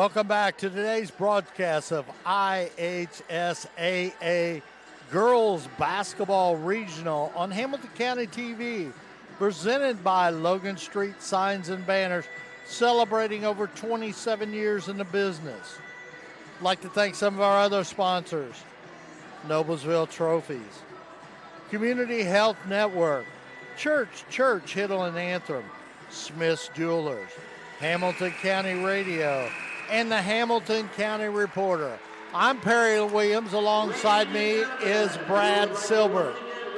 Welcome back to today's broadcast of IHSAA Girls Basketball Regional on Hamilton County TV, presented by Logan Street Signs and Banners, celebrating over 27 years in the business. I'd like to thank some of our other sponsors: Noblesville Trophies, Community Health Network, Church, Hiddle and Anthem, Smith's Jewelers, Hamilton County Radio, and the Hamilton County Reporter. I'm Perry Williams. Alongside me is Brad Silbert.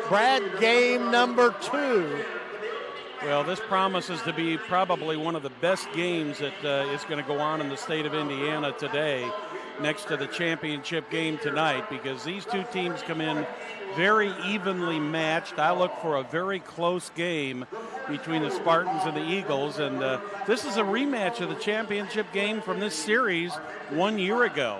Brad, game number 2. Well, this promises to be probably one of the best games that is going to go on in the state of Indiana today, next to the championship game tonight, because these two teams come in very evenly matched. I look for a very close game between the Spartans and the Eagles, and this is a rematch of the championship game from this series 1 year ago.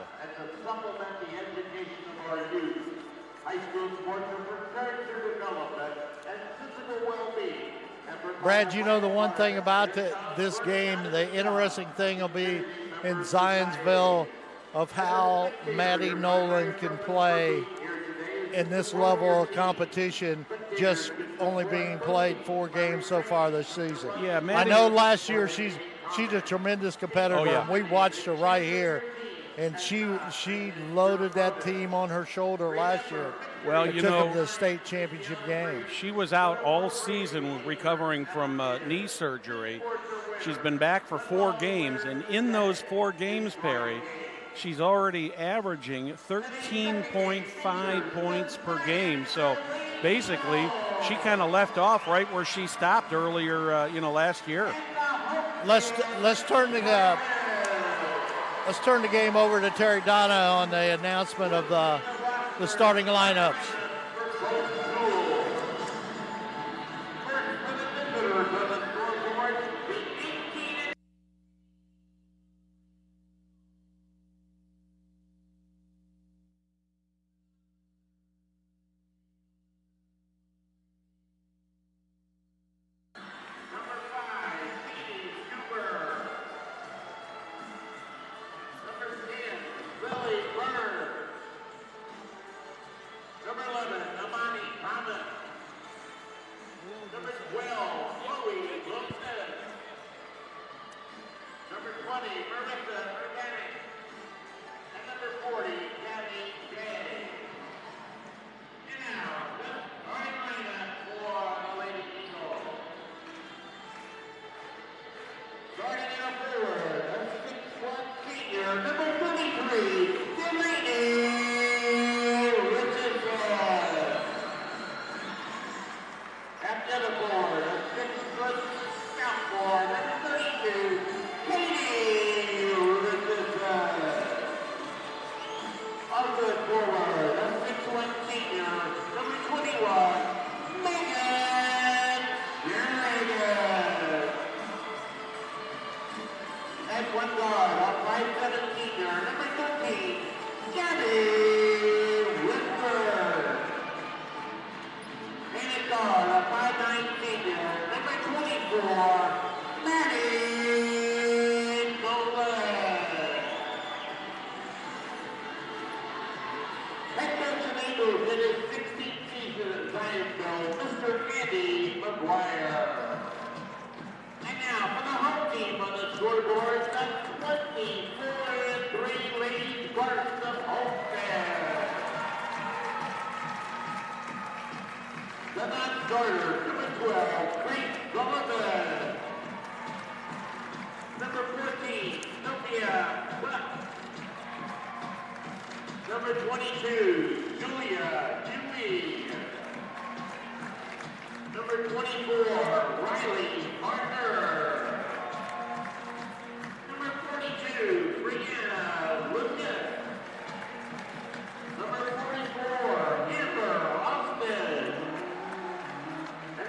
Brad, you know the one thing about this game, the interesting thing will be in Zionsville of how Maddie Nolan can play in this level of competition, just only being played 4 games so far this season. Yeah, Maddie, I know last year she's a tremendous competitor. Oh, yeah. And we watched her right here, and she loaded that team on her shoulder last year. Well, and took them to the state championship game. She was out all season recovering from knee surgery. She's been back for 4 games, and in those 4 games, Perry, she's already averaging 13.5 points per game. So basically, she kind of left off right where she stopped earlier, last year. Let's turn the game over to Terry Donna on the announcement of the starting lineups.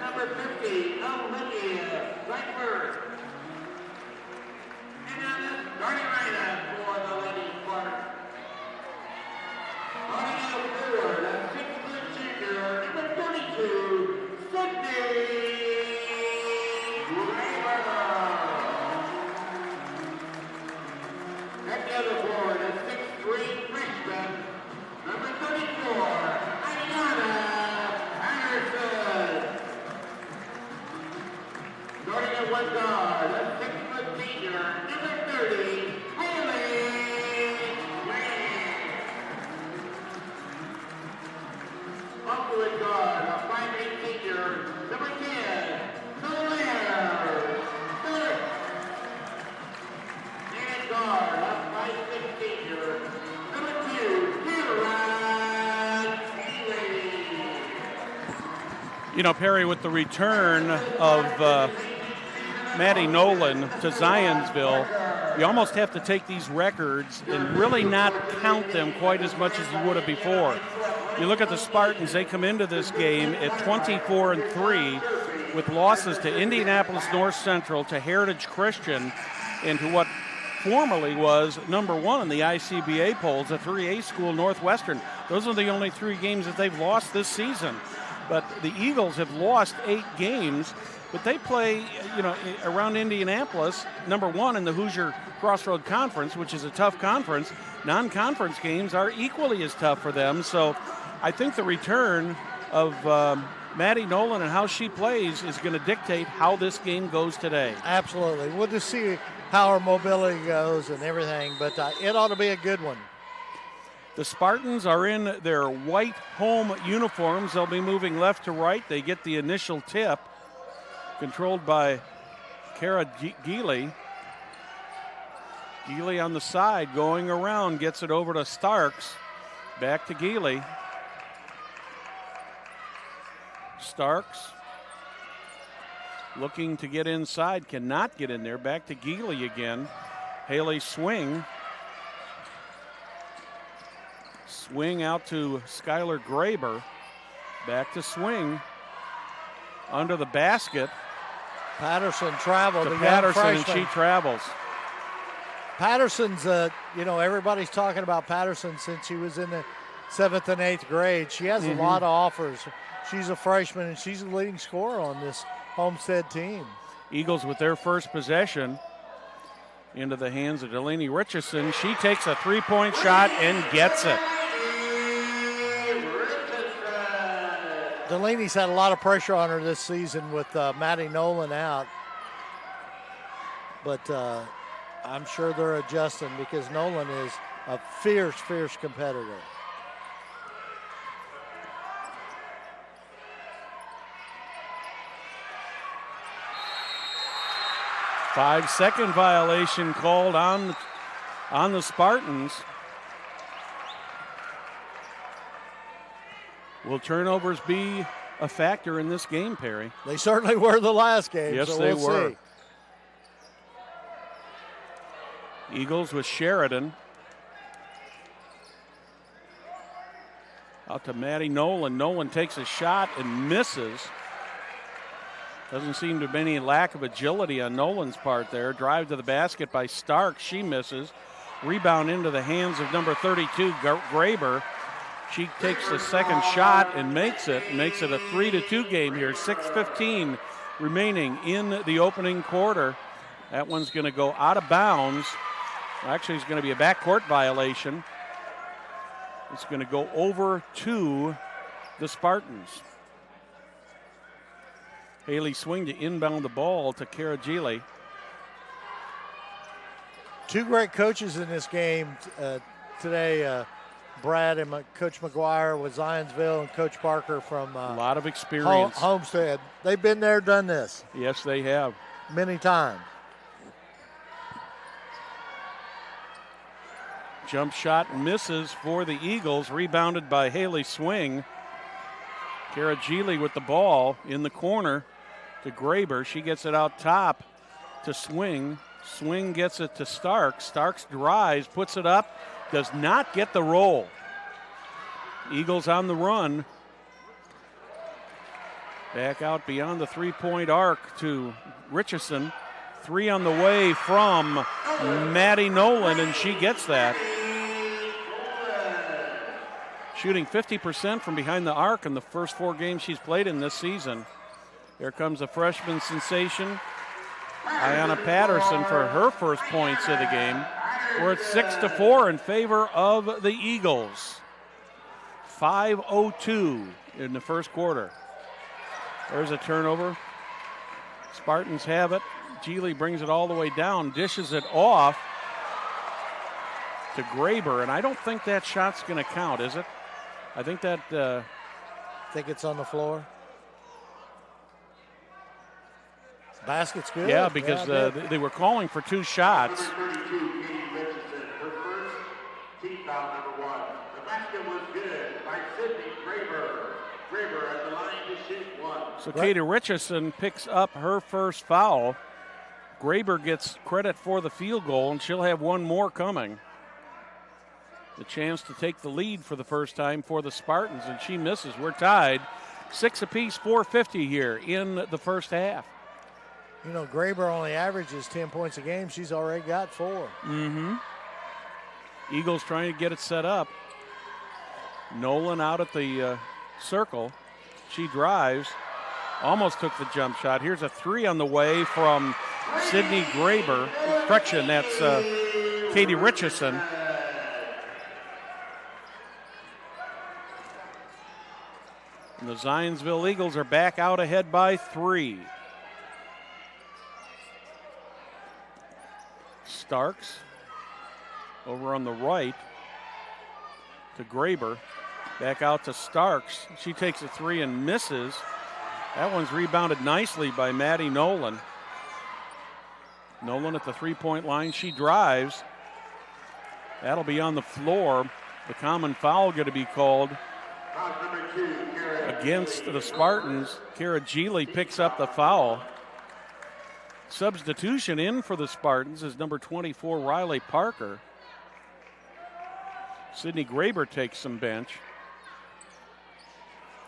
Number 50, Starting at one guard, a 6-foot senior, number 30, Haley Green. Also at guard, a 5'8" senior, number 10, Solaire Dirk. And guard, a 5'6" senior, number 2, Caroline Healy. You know, Perry, with the return of Maddie Nolan to Zionsville, you almost have to take these records and really not count them quite as much as you would have before. You look at the Spartans, they come into this game at 24-3 with losses to Indianapolis North Central, to Heritage Christian, and to what formerly was number 1 in the ICBA polls, a 3A school, Northwestern. Those are the only 3 games that they've lost this season. But the Eagles have lost 8 games, but they play, you know, around Indianapolis, number 1 in the Hoosier Crossroad Conference, which is a tough conference. Non-conference games are equally as tough for them. So I think the return of Maddie Nolan and how she plays is going to dictate how this game goes today. Absolutely. We'll just see how her mobility goes and everything, but it ought to be a good one. The Spartans are in their white home uniforms. They'll be moving left to right. They get the initial tip, controlled by Kara Geely. Geely on the side, going around, gets it over to Starks. Back to Geely. Starks looking to get inside, cannot get in there. Back to Geely again. Haley Swing. Swing out to Skylar Graber. Back to Swing. Under the basket. Patterson traveled. To Patterson, and she travels. Patterson's, you know, everybody's talking about Patterson since she was in the 7th and 8th grade. She has a lot of offers. She's a freshman, and she's the leading scorer on this Homestead team. Eagles with their first possession into the hands of Delaney Richardson. She takes a 3-point shot and gets it. Delaney's had a lot of pressure on her this season with Maddie Nolan out. But I'm sure they're adjusting because Nolan is a fierce, fierce competitor. Five-second violation called on the Spartans. Will turnovers be a factor in this game, Perry? They certainly were the last game. Yes, so they we'll were. See. Eagles with Sheridan. Out to Maddie Nolan. Nolan takes a shot and misses. Doesn't seem to be any lack of agility on Nolan's part there. Drive to the basket by Stark. She misses. Rebound into the hands of number 32, Graber. She takes the second shot and makes it. Makes it a 3-2 game here. 6:15 remaining in the opening quarter. That one's going to go out of bounds. Actually, it's going to be a backcourt violation. It's going to go over to the Spartans. Haley Swing to inbound the ball to Kara Geely. Two great coaches in this game today. Brad and Coach McGuire with Zionsville and Coach Parker from a lot of experience. Homestead. They've been there, done this. Yes, they have. Many times. Jump shot misses for the Eagles. Rebounded by Haley Swing. Kara Geely with the ball in the corner to Graber. She gets it out top to Swing. Swing gets it to Starks. Starks drives, puts it up, does not get the roll. Eagles on the run. Back out beyond the three-point arc to Richardson. 3 on the way from Maddie Nolan, and she gets that. Shooting 50% from behind the arc in the first 4 games she's played in this season. Here comes a freshman sensation, Ayanna Patterson, for her first points of the game. We're at 6-4 in favor of the Eagles. 5:02 in the first quarter. There's a turnover. Spartans have it. Geely brings it all the way down, dishes it off to Graber, and I don't think that shot's going to count, is it? I think that... think it's on the floor. Basket's good. Yeah, because they were calling for 2 shots. Number 32, Katie Richardson, her first team foul, number 1. The basket was good by Sydney Graber. Graber at the line to shoot 1. So Katie Richardson picks up her first foul. Graber gets credit for the field goal, and she'll have one more coming. The chance to take the lead for the first time for the Spartans, and she misses. We're tied 6 apiece, 4:50 here in the first half. You know, Graber only averages 10 points a game. She's already got 4. Eagles trying to get it set up. Nolan out at the circle. She drives. Almost took the jump shot. Here's a 3 on the way from Sydney Graber. Correction, that's Katie Richardson. And the Zionsville Eagles are back out ahead by 3. Starks over on the right to Graber. Back out to Starks. She takes a 3 and misses. That one's rebounded nicely by Maddie Nolan. Nolan at the 3-point line. She drives. That'll be on the floor. The common foul going to be called against the Spartans. Kara Geely picks up the foul. Substitution in for the Spartans is number 24, Riley Parker. Sydney Graber takes some bench.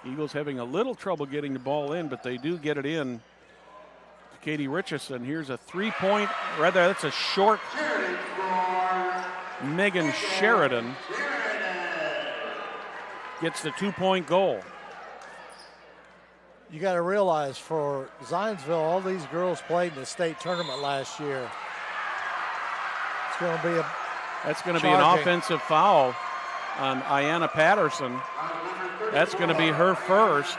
Eagles having a little trouble getting the ball in, but they do get it in to Katie Richardson. Here's a 3-point, rather that's a short Megan Sheridan gets the 2-point goal. You got to realize for Zionsville, all these girls played in the state tournament last year. It's going to be That's going to be an offensive foul on Ayanna Patterson. That's going to be her first.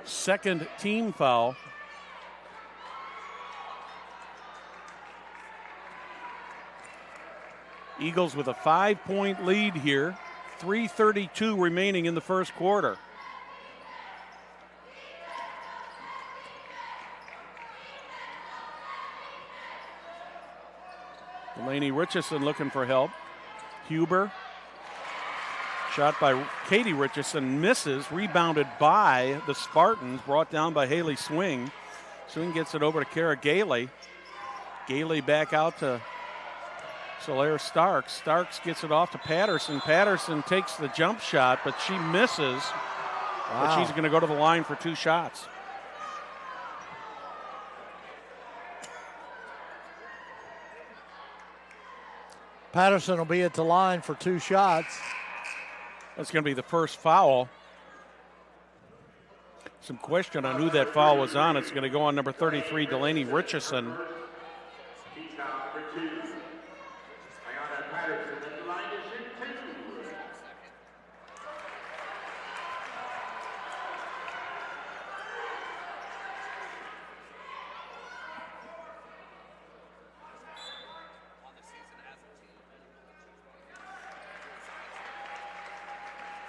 Second team foul. Eagles with a 5-point lead here. 3:32 remaining in the first quarter. Delaney Richardson looking for help. Huber. Shot by Katie Richardson, misses, rebounded by the Spartans, brought down by Haley Swing. Swing gets it over to Kara Gailey. Gailey back out to Solaire Starks. Starks gets it off to Patterson. Patterson takes the jump shot, but she misses. Wow. But she's going to go to the line for 2 shots. Patterson will be at the line for 2 shots. That's going to be the first foul. Some question on who that foul was on. It's going to go on number 33, Delaney Richardson.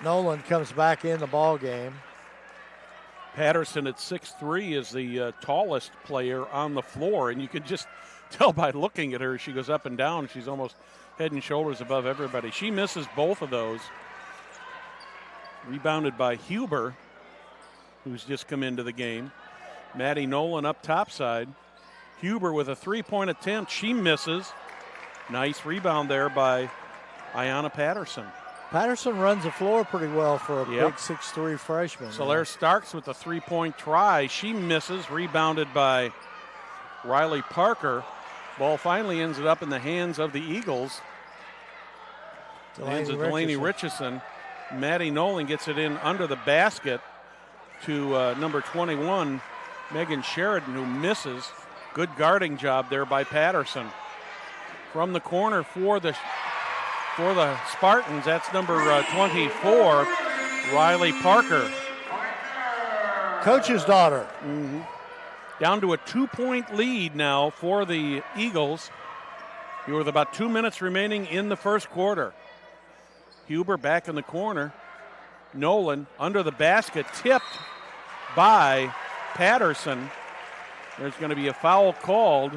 Nolan comes back in the ball game. Patterson at 6'3" is the tallest player on the floor, and you can just tell by looking at her, she goes up and down. She's almost head and shoulders above everybody. She misses both of those. Rebounded by Huber, who's just come into the game. Maddie Nolan up topside. Huber with a 3-point attempt. She misses. Nice rebound there by Ayanna Patterson. Patterson runs the floor pretty well for a big 6'3" freshman. Solaire Starks with a 3-point try. She misses, rebounded by Riley Parker. Ball finally ends up in the hands of the Eagles. Hands of Delaney Richardson. Maddie Nolan gets it in under the basket to number 21, Megan Sheridan, who misses. Good guarding job there by Patterson. From the corner for the Spartans, that's number 24, Riley Parker. coach's daughter. Down to a 2-point lead now for the Eagles. Here with about 2 minutes remaining in the first quarter. Huber back in the corner. Nolan under the basket, tipped by Patterson. There's going to be a foul called.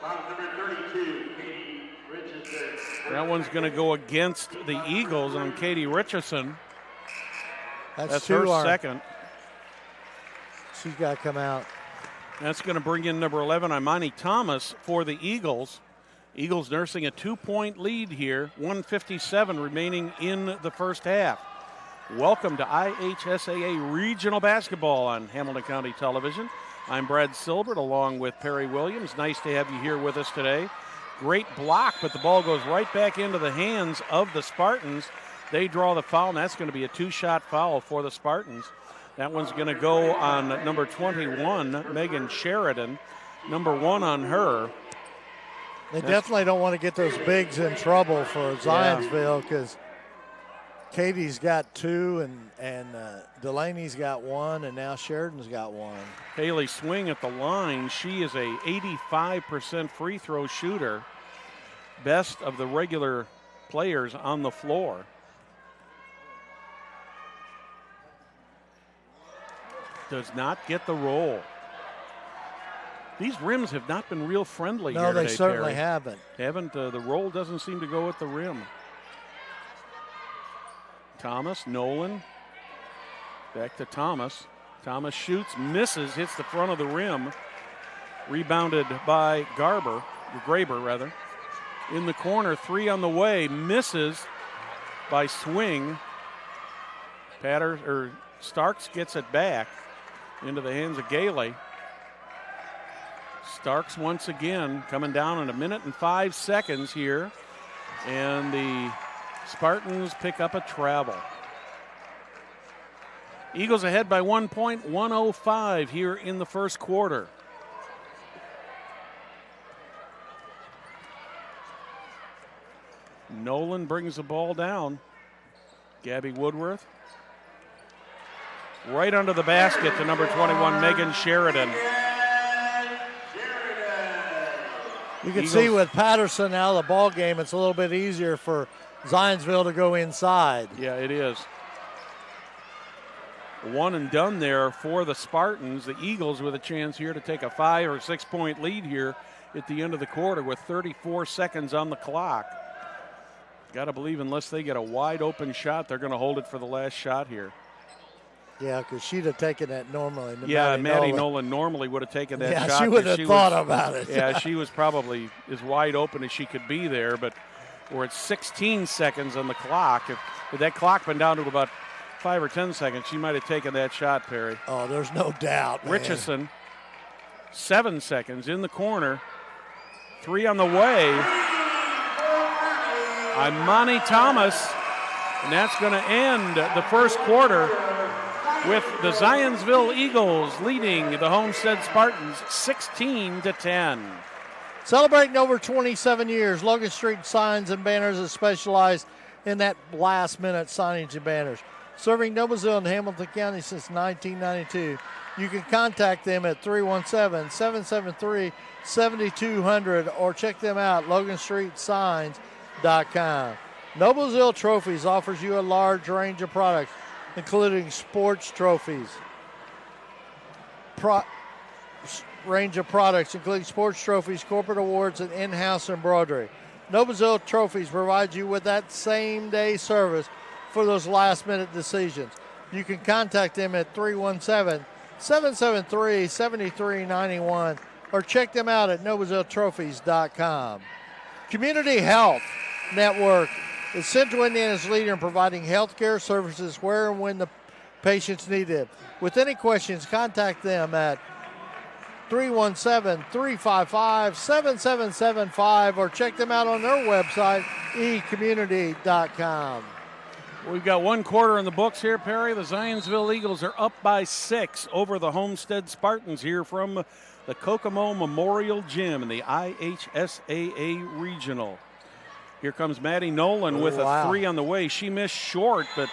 Foul number 32, Katie Richardson. That one's going to go against the Eagles on Katie Richardson. That's her second. She's got to come out. That's going to bring in number 11, Imani Thomas, for the Eagles. Eagles nursing a 2-point lead here, 1:57 remaining in the first half. Welcome to IHSAA Regional Basketball on Hamilton County Television. I'm Brad Silbert along with Perry Williams. Nice to have you here with us today. Great block, but the ball goes right back into the hands of the Spartans. They draw the foul, and that's going to be a 2-shot foul for the Spartans. That one's going to go on number 21, Megan Sheridan. Number 1 on her. They definitely don't want to get those bigs in trouble for Zionsville because Katie's got 2 and Delaney's got 1, and now Sheridan's got 1. Haley Swing at the line. She is a 85% free throw shooter. Best of the regular players on the floor. Does not get the roll. These rims have not been real friendly here today, No, they certainly Perry. haven't. The roll doesn't seem to go at the rim. Thomas, Nolan, back to Thomas. Thomas shoots, misses, hits the front of the rim. Rebounded by Graber rather. In the corner, 3 on the way, misses by Swing. Starks gets it back into the hands of Gailey. Starks once again coming down in 1 minute and 5 seconds here. And the Spartans pick up a travel. Eagles ahead by 1 point, 1:05 here in the first quarter. Nolan brings the ball down. Gabby Woodworth. Right under the basket to number 21, Megan Sheridan. You can see with Patterson out of the ball game, it's a little bit easier for Zionsville to go inside. Yeah, it is. One and done there for the Spartans. The Eagles with a chance here to take a 5 or 6 point lead here at the end of the quarter with 34 seconds on the clock. Got to believe unless they get a wide open shot, they're going to hold it for the last shot here. Yeah, because she'd have taken that normally. Maddie Nolan normally would have taken that shot. Yeah, she would have thought about it. Yeah, she was probably as wide open as she could be there, but we're at 16 seconds on the clock. If that clock been down to about 5 or 10 seconds, she might have taken that shot, Perry. Oh, there's no doubt, man. Richardson, 7 seconds in the corner. 3 on the way. Imani Thomas, and that's going to end the first quarter with the Zionsville Eagles leading the Homestead Spartans 16-10. Celebrating over 27 years, Logan Street Signs and Banners has specialized in that last-minute signage and banners. Serving Noblesville and Hamilton County since 1992. You can contact them at 317-773-7200 or check them out, LoganStreetSigns.com. Noblesville Trophies offers you a large range of products, including sports trophies. Range of products, including sports trophies, corporate awards, and in-house embroidery. Noblesville Trophies provides you with that same-day service for those last-minute decisions. You can contact them at 317-773-7391 or check them out at NoblesvilleTrophies.com. Community Health Network is Central Indiana's leader in providing health care services where and when the patients need it. With any questions, contact them at 317-355-7775 or check them out on their website, ecommunity.com. We've got 1 quarter in the books here, Perry. The Zionsville Eagles are up by 6 over the Homestead Spartans here from the Kokomo Memorial Gym in the IHSAA Regional. Here comes Maddie Nolan with a 3 on the way. She missed short, but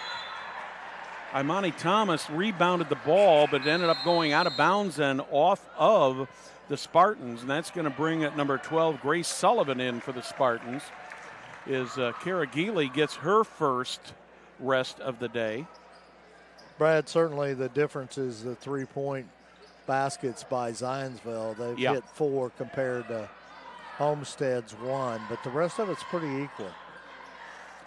Imani Thomas rebounded the ball, but it ended up going out of bounds and off of the Spartans, and that's going to bring at number 12 Grace Sullivan in for the Spartans. Kara Geely gets her first rest of the day. Brad, certainly the difference is the 3-point baskets by Zionsville. They've hit 4 compared to Homestead's 1, but the rest of it's pretty equal.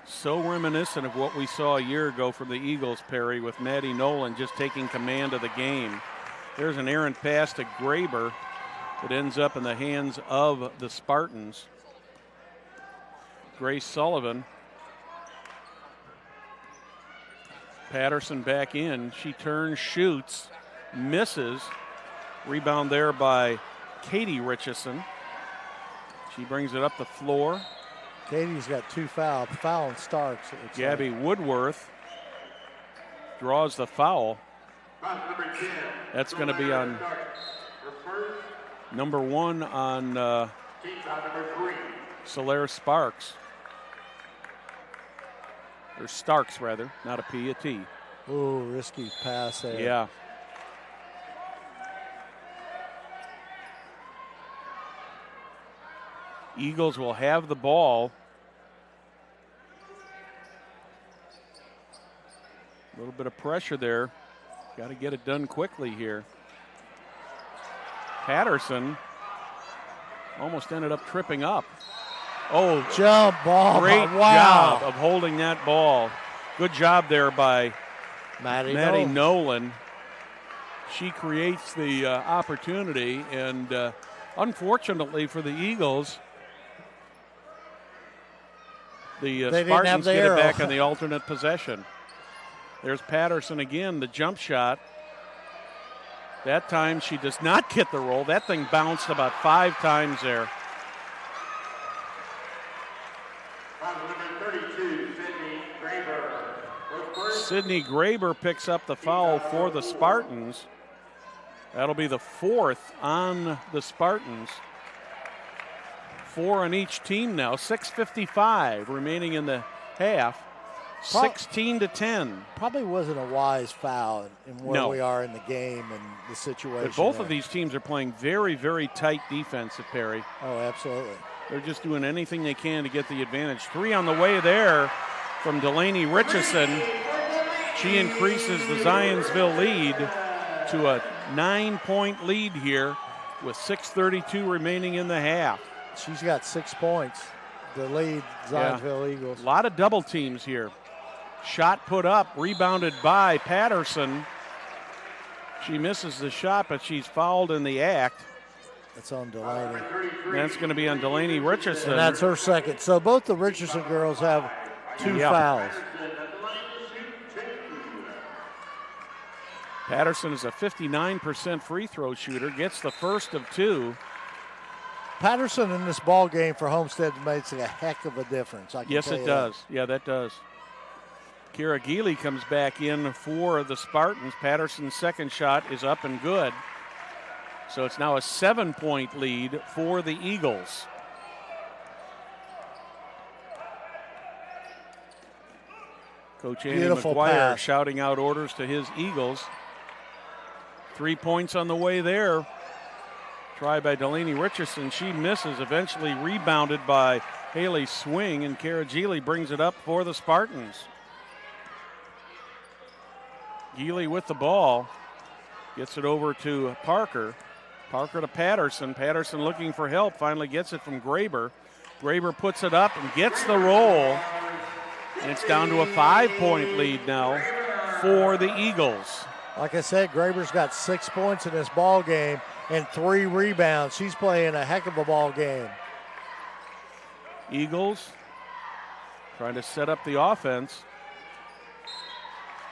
So reminiscent of what we saw a year ago from the Eagles, Perry, with Maddie Nolan just taking command of the game. There's an errant pass to Graber that ends up in the hands of the Spartans. Grace Sullivan. Patterson back in. She turns, shoots, misses. Rebound there by Katie Richardson. She brings it up the floor. Katie's got 2 fouls. Foul on Starks. Gabby Woodworth draws the foul. That's going to be on number 1 on Solaire Sparks. Or Starks, rather. Not a P, a T. Ooh, risky pass there. Yeah. Eagles will have the ball. A little bit of pressure there. Got to get it done quickly here. Patterson almost ended up tripping up. Oh, jump ball. Great job of holding that ball. Good job there by Maddie Nolan. She creates the opportunity, and unfortunately for the Eagles, the Spartans get it back on the alternate possession. There's Patterson again, the jump shot. That time she does not get the roll. That thing bounced about 5 times there. Sydney Graber picks up the foul for the Spartans. That'll be the 4th on the Spartans. 4 on each team now. 6:55 remaining in the half. 16-10. Probably wasn't a wise foul in where we are in the game and the situation. But both of these teams are playing very, very tight defense at Perry. Oh, absolutely. They're just doing anything they can to get the advantage. 3 on the way there from Delaney Richardson. She increases the Zionsville lead to a 9-point lead here with 6:32 remaining in the half. She's got 6 points. The lead, Zionsville Eagles. A lot of double teams here. Shot put up, rebounded by Patterson. She misses the shot, but she's fouled in the act. That's on Delaney. That's going to be on Delaney Richardson. And that's her second. So both the Richardson girls have 2 fouls. Patterson is a 59% free throw shooter, gets the first of 2. Patterson in this ball game for Homestead makes a heck of a difference. Yes, it does. Yeah, that does. Kira Geely comes back in for the Spartans. Patterson's second shot is up and good. So it's now a 7-point lead for the Eagles. Coach Andy McGuire shouting out orders to his Eagles. 3 points on the way there. Try by Delaney Richardson. She misses, eventually rebounded by Haley Swing, and Kara Geely brings it up for the Spartans. Geely with the ball. Gets it over to Parker. Parker to Patterson. Patterson looking for help. Finally gets it from Graber. Graber puts it up and gets the roll. And it's down to a 5-point lead now for the Eagles. Like I said, Graber's got 6 points in this ball game and 3 rebounds. She's playing a heck of a ball game. Eagles trying to set up the offense.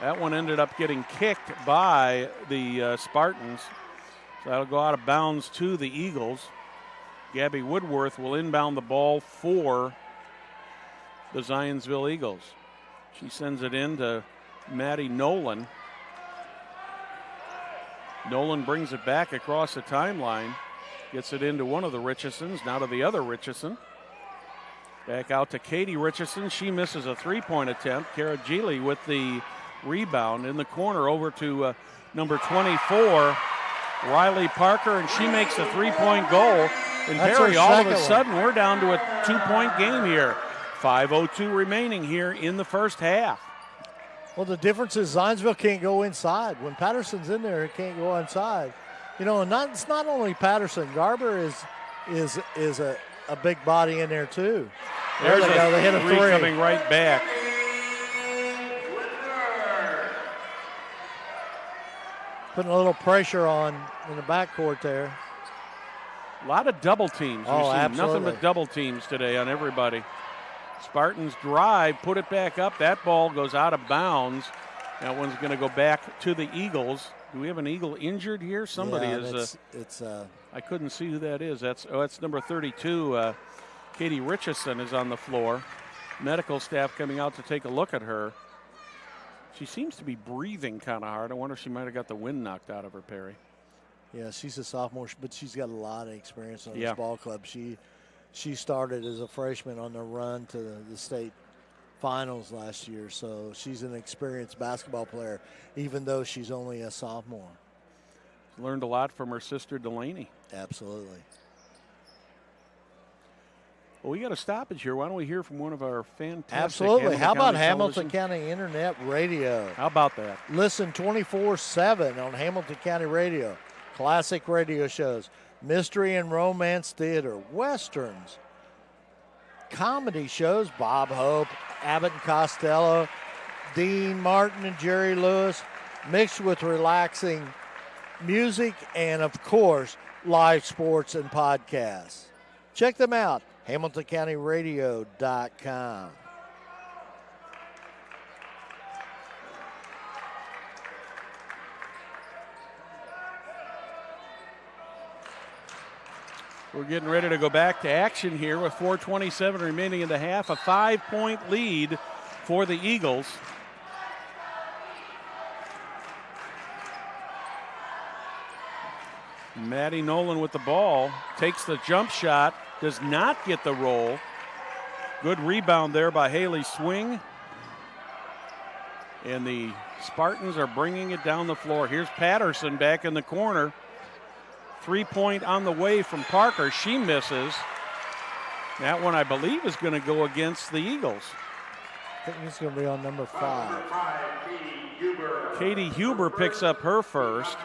That one ended up getting kicked by the Spartans. So that'll go out of bounds to the Eagles. Gabby Woodworth will inbound the ball for the Zionsville Eagles. She sends it in to Maddie Nolan. Nolan brings it back across the timeline. Gets it into one of the Richardsons, now to the other Richardson. Back out to Katie Richardson. She misses a 3-point attempt. Kara Geely with the rebound in the corner over to number 24, Riley Parker, and she makes a three-point goal. And That's Perry, her all of a second sudden, we're down to a 2-point game here. 5:02 remaining here in the first half. Well, the difference is Zionsville can't go inside. When Patterson's in there, it can't go inside. You know, and it's not only Patterson. Garber is a big body in there too. There they go. They hit a three. Coming right back. Putting a little pressure on in the backcourt there. A lot of double teams. Oh, We've seen absolutely. nothing but double teams today on everybody. Spartans drive, put it back up. That ball goes out of bounds. That one's going to go back to the Eagles. Do we have an Eagle injured here? Somebody is. I couldn't see who that is. That's number 32. Katie Richardson is on the floor. Medical staff coming out to take a look at her. She seems to be breathing kind of hard. I wonder if she might have got the wind knocked out of her, Perry. Yeah, she's a sophomore, but she's got a lot of experience on this ball club. She started as a freshman on the run to the state finals last year, so she's an experienced basketball player, even though she's only a sophomore. Learned a lot from her sister Delaney. Absolutely. Well, we got a stoppage here. Why don't we hear from one of our fantastic Absolutely. How about Hamilton television? County Internet Radio? How about that? Listen 24/7 on Hamilton County Radio. Classic radio shows, mystery and romance theater, westerns, comedy shows, Bob Hope, Abbott and Costello, Dean Martin and Jerry Lewis, mixed with relaxing music and, of course, live sports and podcasts. Check them out, HamiltonCountyRadio.com. We're getting ready to go back to action here with 4:27 remaining in the half. A 5-point lead for the Eagles. Maddie Nolan with the ball. Takes the jump shot. Does not get the roll. Good rebound there by Haley Swing. And the Spartans are bringing it down the floor. Here's Patterson back in the corner. 3-point on the way from Parker. She misses. That one, I believe, is going to go against the Eagles. I think he's going to be on number 5. Katie Huber picks up her first.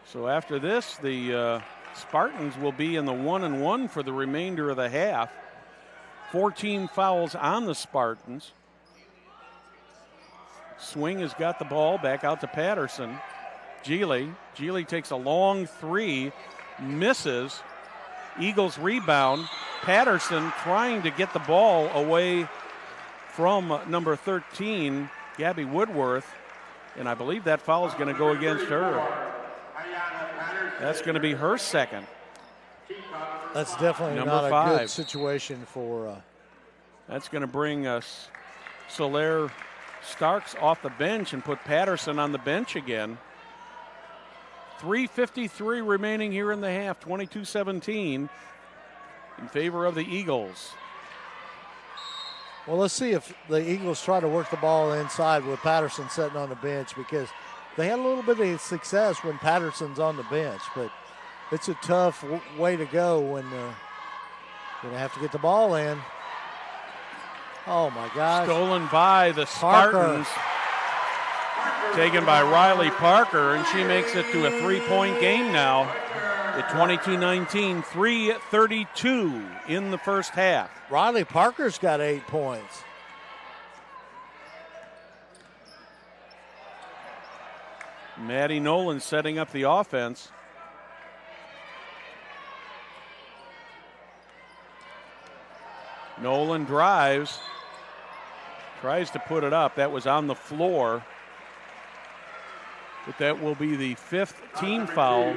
So after this, the Spartans will be in the 1-1 for the remainder of the half. 14 fouls on the Spartans. Swing has got the ball back out to Patterson. Geely takes a long three, misses. Eagles rebound. Patterson trying to get the ball away from number 13, Gabby Woodworth. And I believe that foul is going to go against her. That's going to be her second. That's definitely number not 5. a good situation for. That's going to bring us Solaire Starks off the bench and put Patterson on the bench again. 3:53 remaining here in the half, 22-17 in favor of the Eagles. Well, let's see if the Eagles try to work the ball inside with Patterson sitting on the bench, because they had a little bit of success when Patterson's on the bench, but it's a tough way to go when they're going to have to get the ball in. Oh, my gosh. Stolen by the Spartans. Taken by Riley Parker, and she makes it to a 3-point game now at 22-19, 3:32 in the first half. Riley Parker's got 8 points. Maddie Nolan setting up the offense. Nolan drives, tries to put it up. That was on the floor. But that will be the 5th team foul.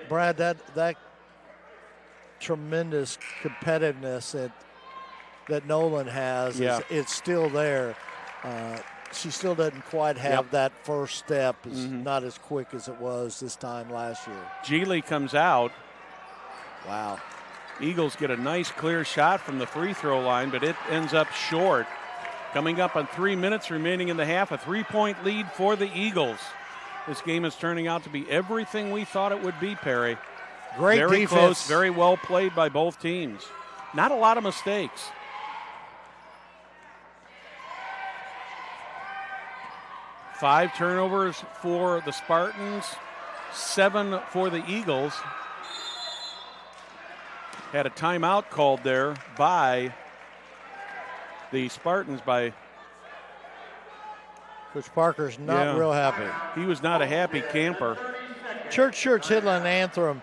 Brad, that tremendous competitiveness that Nolan has, it's still there. She still doesn't quite have that first step. It's not as quick as it was this time last year. Geely comes out. Wow. Eagles get a nice clear shot from the free throw line, but it ends up short. Coming up on 3 minutes remaining in the half, a 3-point lead for the Eagles. This game is turning out to be everything we thought it would be, Perry. Great very defense. Close, very well played by both teams. Not a lot of mistakes. Five turnovers for the Spartans, 7 for the Eagles. Had a timeout called there by the Spartans by Coach Parker's not real happy. He was not a happy camper. Church Hidland Anthem,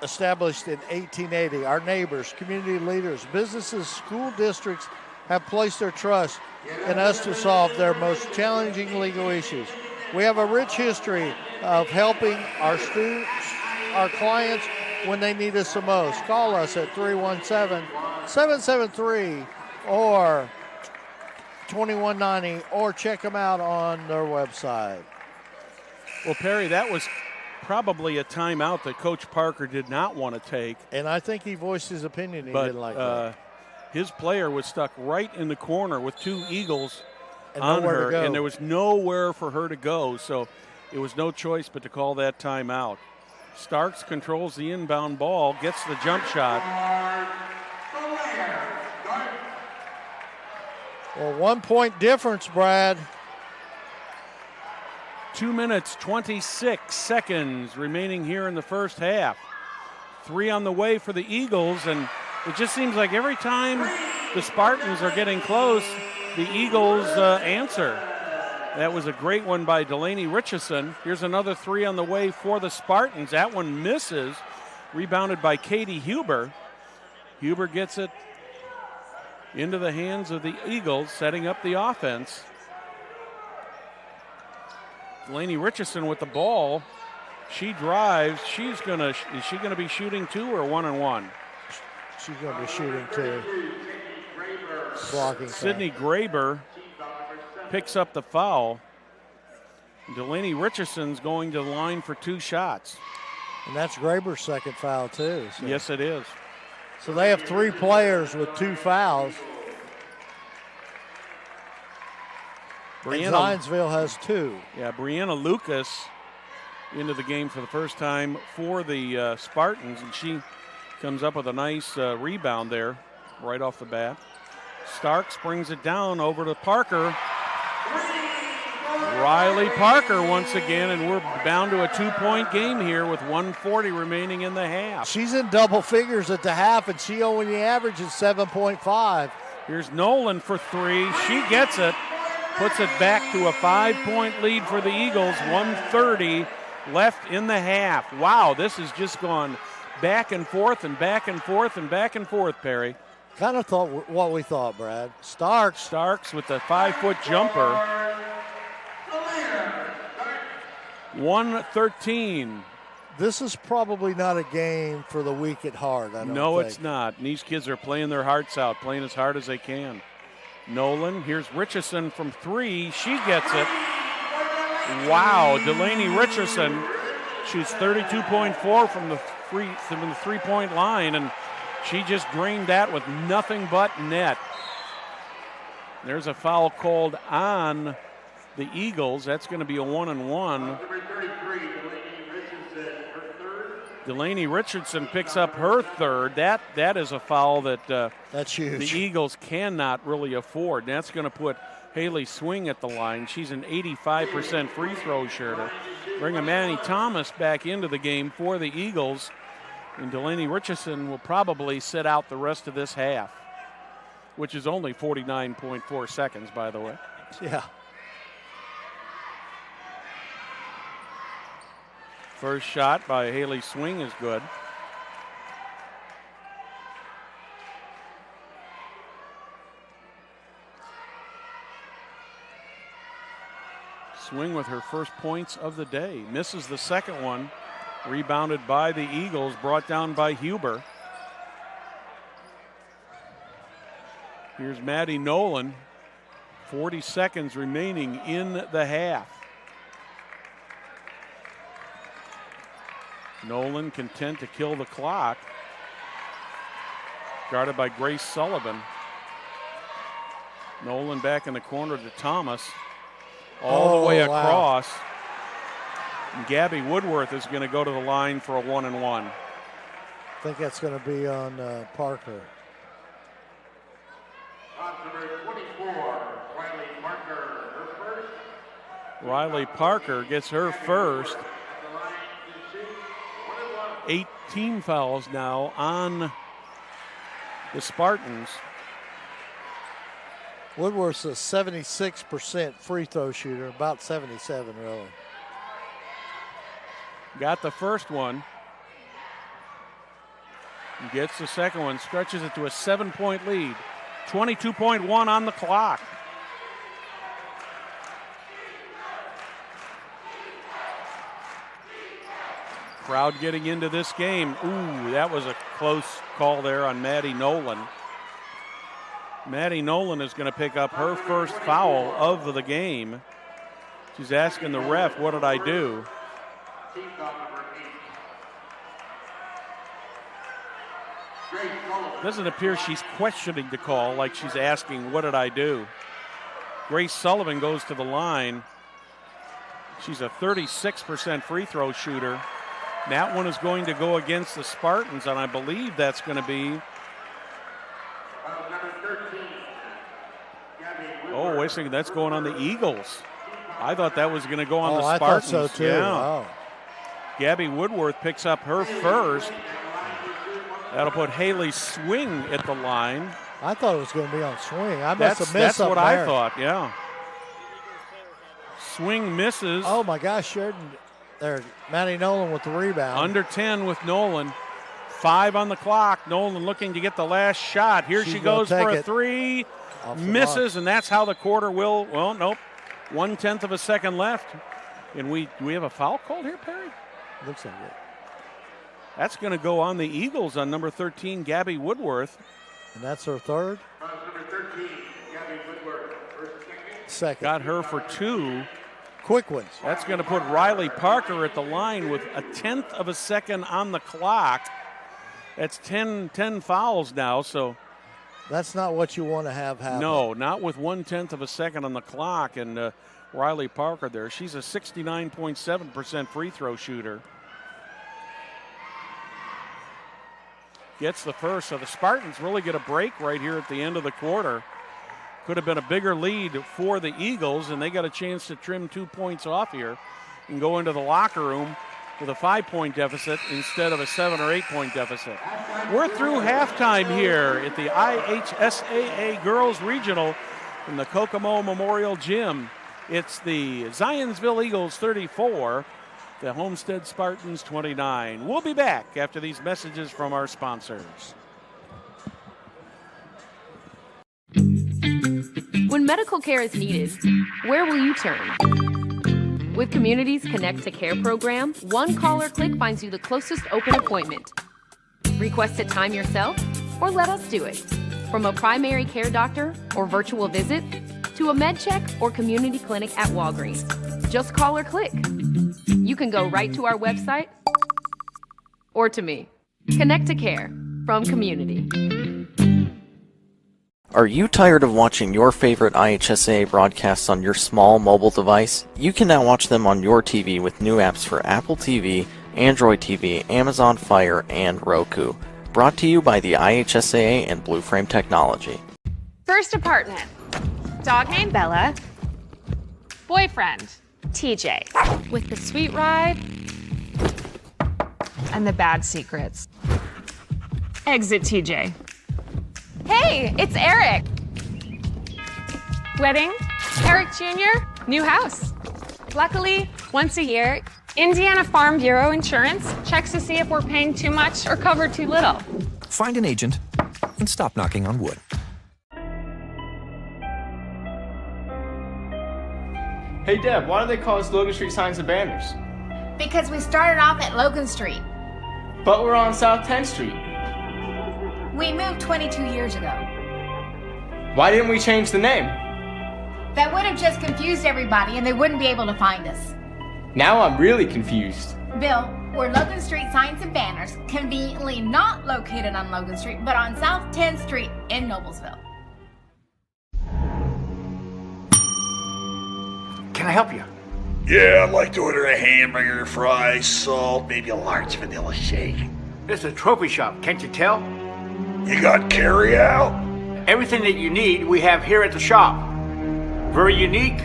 established in 1880. Our neighbors, community leaders, businesses, school districts have placed their trust in us to solve their most challenging legal issues. We have a rich history of helping our students, our clients, when they need us the most. Call us at 317-773 or 2190, or check them out on their website. Well, Perry, that was probably a timeout that Coach Parker did not want to take. And I think he voiced his opinion. He didn't like that. His player was stuck right in the corner with 2 Eagles and on nowhere her, to go. and there was nowhere for her to go, so it was no choice but to call that timeout. Starks controls the inbound ball, gets the jump shot. Well, 1 point difference, Brad. 2 minutes, 26 seconds remaining here in the first half. 3 on the way for the Eagles, and it just seems like every time the Spartans are getting close, the Eagles answer. That was a great one by Delaney Richardson. Here's another 3 on the way for the Spartans. That one misses. Rebounded by Katie Huber. Huber gets it into the hands of the Eagles, setting up the offense. Delaney Richardson with the ball. She drives. Is she gonna be shooting 2 or 1-on-1? She's gonna be shooting 2. Blocking. Sydney Graber picks up the foul. Delaney Richardson's going to the line for 2 shots. And that's Graber's second foul too. So. Yes, it is. So they have 3 players with 2 fouls. And Zionsville has 2. Yeah, Brianna Lucas into the game for the first time for the Spartans, and she comes up with a nice rebound there right off the bat. Starks brings it down over to Parker. Riley Parker once again, and we're bound to a 2-point game here with 1:40 remaining in the half. She's in double figures at the half, and she only averages 7.5. Here's Nolan for 3. She gets it, puts it back to a 5-point lead for the Eagles. 1:30 left in the half. Wow, this has just gone back and forth and back and forth and back and forth, Perry. Kind of thought what we thought, Brad. Starks with the 5-foot jumper. 1:13. This is probably not a game for the weak at heart, I don't think. It's not. And these kids are playing their hearts out, playing as hard as they can. Nolan, here's Richardson from 3. She gets it. Wow, Delaney Richardson shoots 32.4 from the three-point line, and she just drained that with nothing but net. There's a foul called on the Eagles. That's going to be a 1-on-1. Delaney Richardson picks up her 3rd. That is a foul that that's huge. The Eagles cannot really afford. And that's going to put Haley Swing at the line. She's an 85% free throw shooter. Bring Manny Thomas back into the game for the Eagles. And Delaney Richardson will probably sit out the rest of this half, which is only 49.4 seconds, by the way. Yeah. First shot by Haley Swing is good. Swing with her first points of the day. Misses the second one. Rebounded by the Eagles, brought down by Huber. Here's Maddie Nolan. 40 seconds remaining in the half. Nolan content to kill the clock. Guarded by Grace Sullivan. Nolan back in the corner to Thomas. All the way across. Wow. And Gabby Woodworth is going to go to the line for a 1-and-1. I think that's going to be on Parker. Number 24, Riley Parker, her first. Riley Parker gets her first. 18 fouls now on the Spartans. Woodworth's a 76% free throw shooter, about 77 really. Got the first one. Gets the second one, stretches it to a 7-point lead. 22.1 on the clock. Crowd getting into this game. Ooh, that was a close call there on Maddie Nolan. Maddie Nolan is going to pick up her first foul of the game. She's asking the ref, what did I do? Doesn't appear she's questioning the call, like she's asking, what did I do? Grace Sullivan goes to the line. She's a 36% free throw shooter. That one is going to go against the Spartans, and I believe that's going to be. Oh, wait a second, that's going on the Eagles. I thought that was going to go on the Spartans. I thought so too. Yeah. Oh. Gabby Woodworth picks up her first. That'll put Haley Swing at the line. I thought it was going to be on Swing. I must have missed That's something what I there. thought, yeah. Swing misses. Oh my gosh, Sheridan. There, Maddie Nolan with the rebound. Under 10 with Nolan. 5 on the clock. Nolan looking to get the last shot. Here she goes for a three. Misses, and that's how the quarter will. Well, nope. 1/10 of a second left. And do we have a foul called here, Perry? Looks like it. That's going to go on the Eagles on number 13, Gabby Woodworth. And that's her third? Number 13, Gabby Woodworth. First, second. Got her for 2. Quick ones. That's going to put Riley Parker at the line with 1/10 of a second on the clock. That's 10 fouls now, so. That's not what you want to have happen. No, not with 1/10 of a second on the clock. And Riley Parker there, she's a 69.7% free throw shooter. Gets the first, so the Spartans really get a break right here at the end of the quarter. Could have been a bigger lead for the Eagles, and they got a chance to trim 2 points off here and go into the locker room with a 5-point deficit instead of a 7 or 8 point deficit. We're through halftime here at the IHSAA Girls Regional from the Kokomo Memorial Gym. It's the Zionsville Eagles 34, the Homestead Spartans 29. We'll be back after these messages from our sponsors. When medical care is needed, where will you turn? With Community's Connect to Care program, one call or click finds you the closest open appointment. Request a time yourself or let us do it. From a primary care doctor or virtual visit to a med check or community clinic at Walgreens. Just call or click. You can go right to our website or to me. Connect to Care from Community. Are you tired of watching your favorite IHSA broadcasts on your small mobile device? You can now watch them on your TV with new apps for Apple TV, Android TV, Amazon Fire, and Roku. Brought to you by the IHSAA and Blue Frame Technology. First apartment. Dog named Bella. Boyfriend, TJ. With the sweet ride and the bad secrets. Exit TJ. Hey, it's Eric. Wedding, Eric Jr., new house. Luckily, once a year, Indiana Farm Bureau Insurance checks to see if we're paying too much or cover too little. Find an agent and stop knocking on wood. Hey Deb, why do they call us Logan Street Signs and Banners? Because we started off at Logan Street. But we're on South 10th Street. We moved 22 years ago. Why didn't we change the name? That would have just confused everybody and they wouldn't be able to find us. Now I'm really confused. Bill, We're Logan Street Signs and Banners, conveniently not located on Logan Street, but on South 10th Street in Noblesville. Can I help you? Yeah, I'd like to order a hamburger, fries, salt, maybe a large vanilla shake. This is a trophy shop, can't you tell? You got carry-out? Everything that you need, we have here at the shop. Very unique.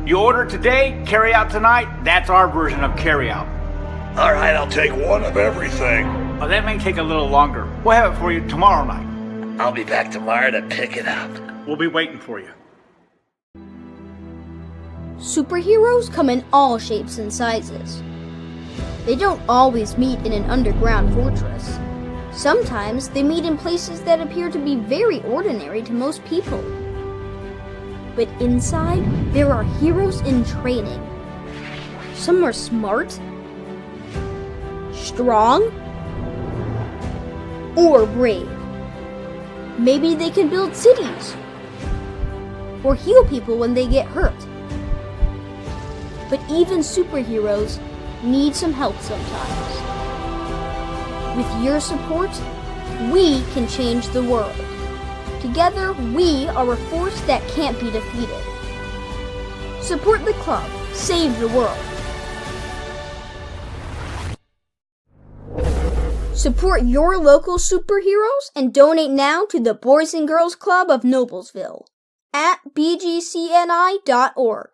You order today, carry out tonight. That's our version of carry out. All right, I'll take one of everything. Well, that may take a little longer. We'll have it for you tomorrow night. I'll be back tomorrow to pick it up. We'll be waiting for you. Superheroes come in all shapes and sizes. They don't always meet in an underground fortress. Sometimes they meet in places that appear to be very ordinary to most people. But inside, there are heroes in training. Some are smart, strong, or brave. Maybe they can build cities, or heal people when they get hurt. But even superheroes need some help sometimes. With your support, we can change the world. Together, we are a force that can't be defeated. Support the club. Save the world. Support your local superheroes and donate now to the Boys and Girls Club of Noblesville at bgcni.org.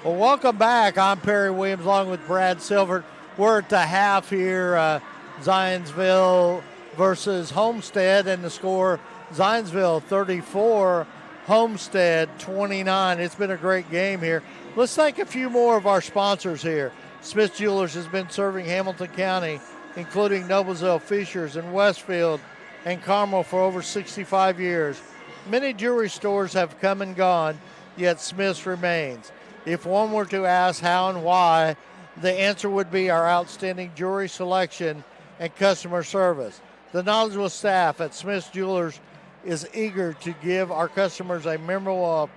Well, welcome back. I'm Perry Williams along with Brad Silver. We're at the half here, Zionsville versus Homestead, and the score, Zionsville 34, Homestead 29. It's been a great game here. Let's thank a few more of our sponsors here. Smith Jewelers has been serving Hamilton County, including Noblesville, Fishers, and Westfield, and Carmel for over 65 years. Many jewelry stores have come and gone, yet Smith's remains. If one were to ask how and why, the answer would be our outstanding jewelry selection and customer service. The knowledgeable staff at Smith's Jewelers is eager to give our customers a memorable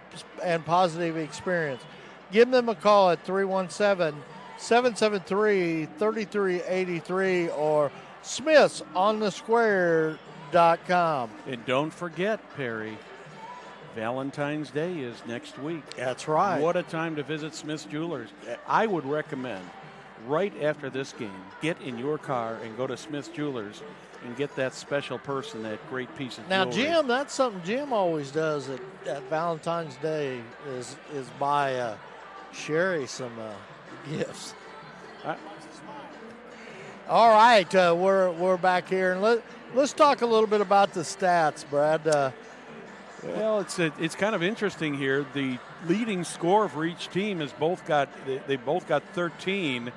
and positive experience. Give them a call at 317-773-3383 or smithsonthesquare.com. And don't forget, Perry, Valentine's Day is next week. That's right. What a time to visit Smith's Jewelers. I would recommend right after this game, get in your car and go to Smith's Jewelers and get that special person that great piece of now, jewelry. Jim, that's something Jim always does at Valentine's Day is buy Sherry some gifts. All right, we're back here, and let's talk a little bit about the stats, Brad. Well, it's kind of interesting here. The leading score for each team is they both got 13.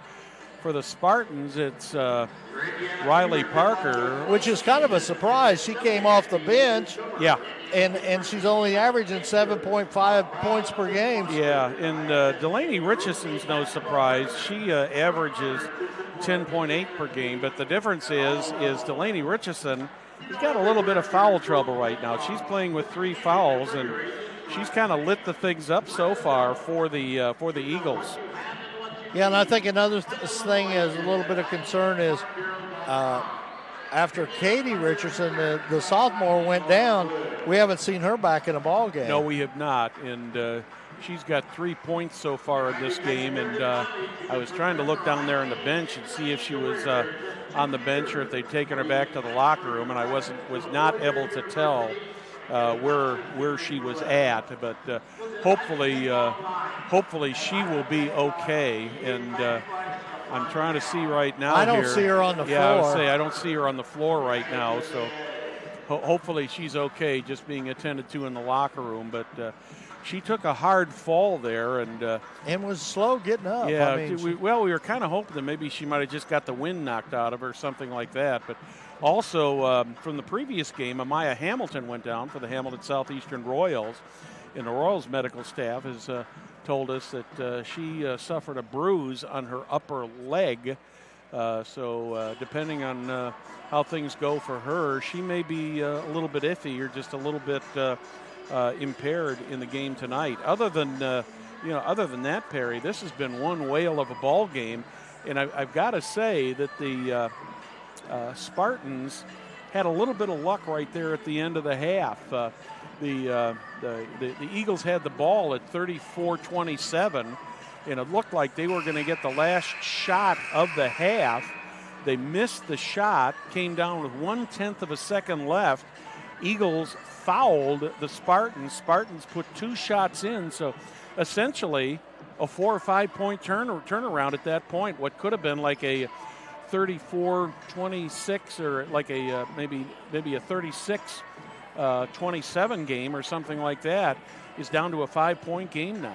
For the Spartans, it's Riley Parker, which is kind of a surprise. She came off the bench. Yeah, and she's only averaging 7.5 points per game. Yeah, and Delaney Richardson's no surprise. She averages 10.8 per game. But the difference is Delaney Richardson. He's got a little bit of foul trouble right now. She's playing with 3 fouls, and she's kind of lit the things up so far for the Eagles. Yeah, and I think another thing is a little bit of concern is after Katie Richardson, the sophomore, went down, we haven't seen her back in a ball game. No, we have not, and she's got 3 points so far in this game, and I was trying to look down there on the bench and see if she was on the bench or if they'd taken her back to the locker room, and I was not able to tell where she was at, but hopefully she will be okay. And I'm trying to see right now. I don't see her on the floor. Yeah, I would say I don't see her on the floor right now. So hopefully she's okay, just being attended to in the locker room. But she took a hard fall there and was slow getting up. Yeah, I mean, we were kind of hoping that maybe she might have just got the wind knocked out of her or something like that. But also, from the previous game, Amaya Hamilton went down for the Hamilton Southeastern Royals, and the Royals medical staff has told us that she suffered a bruise on her upper leg. So depending on how things go for her, she may be a little bit iffy or just a little bit impaired in the game tonight. Other than other than that, Perry, this has been one whale of a ball game. And I've got to say that the Spartans had a little bit of luck right there at the end of the half. The Eagles had the ball at 34-27, and it looked like they were going to get the last shot of the half. They missed the shot, came down with 1/10 of a second left. Eagles fouled the Spartans. Spartans put 2 shots in, so essentially a 4 or 5 point turnaround at that point. What could have been like a 34-26 or like a maybe a 36-27 game or something like that is down to a 5-point game now.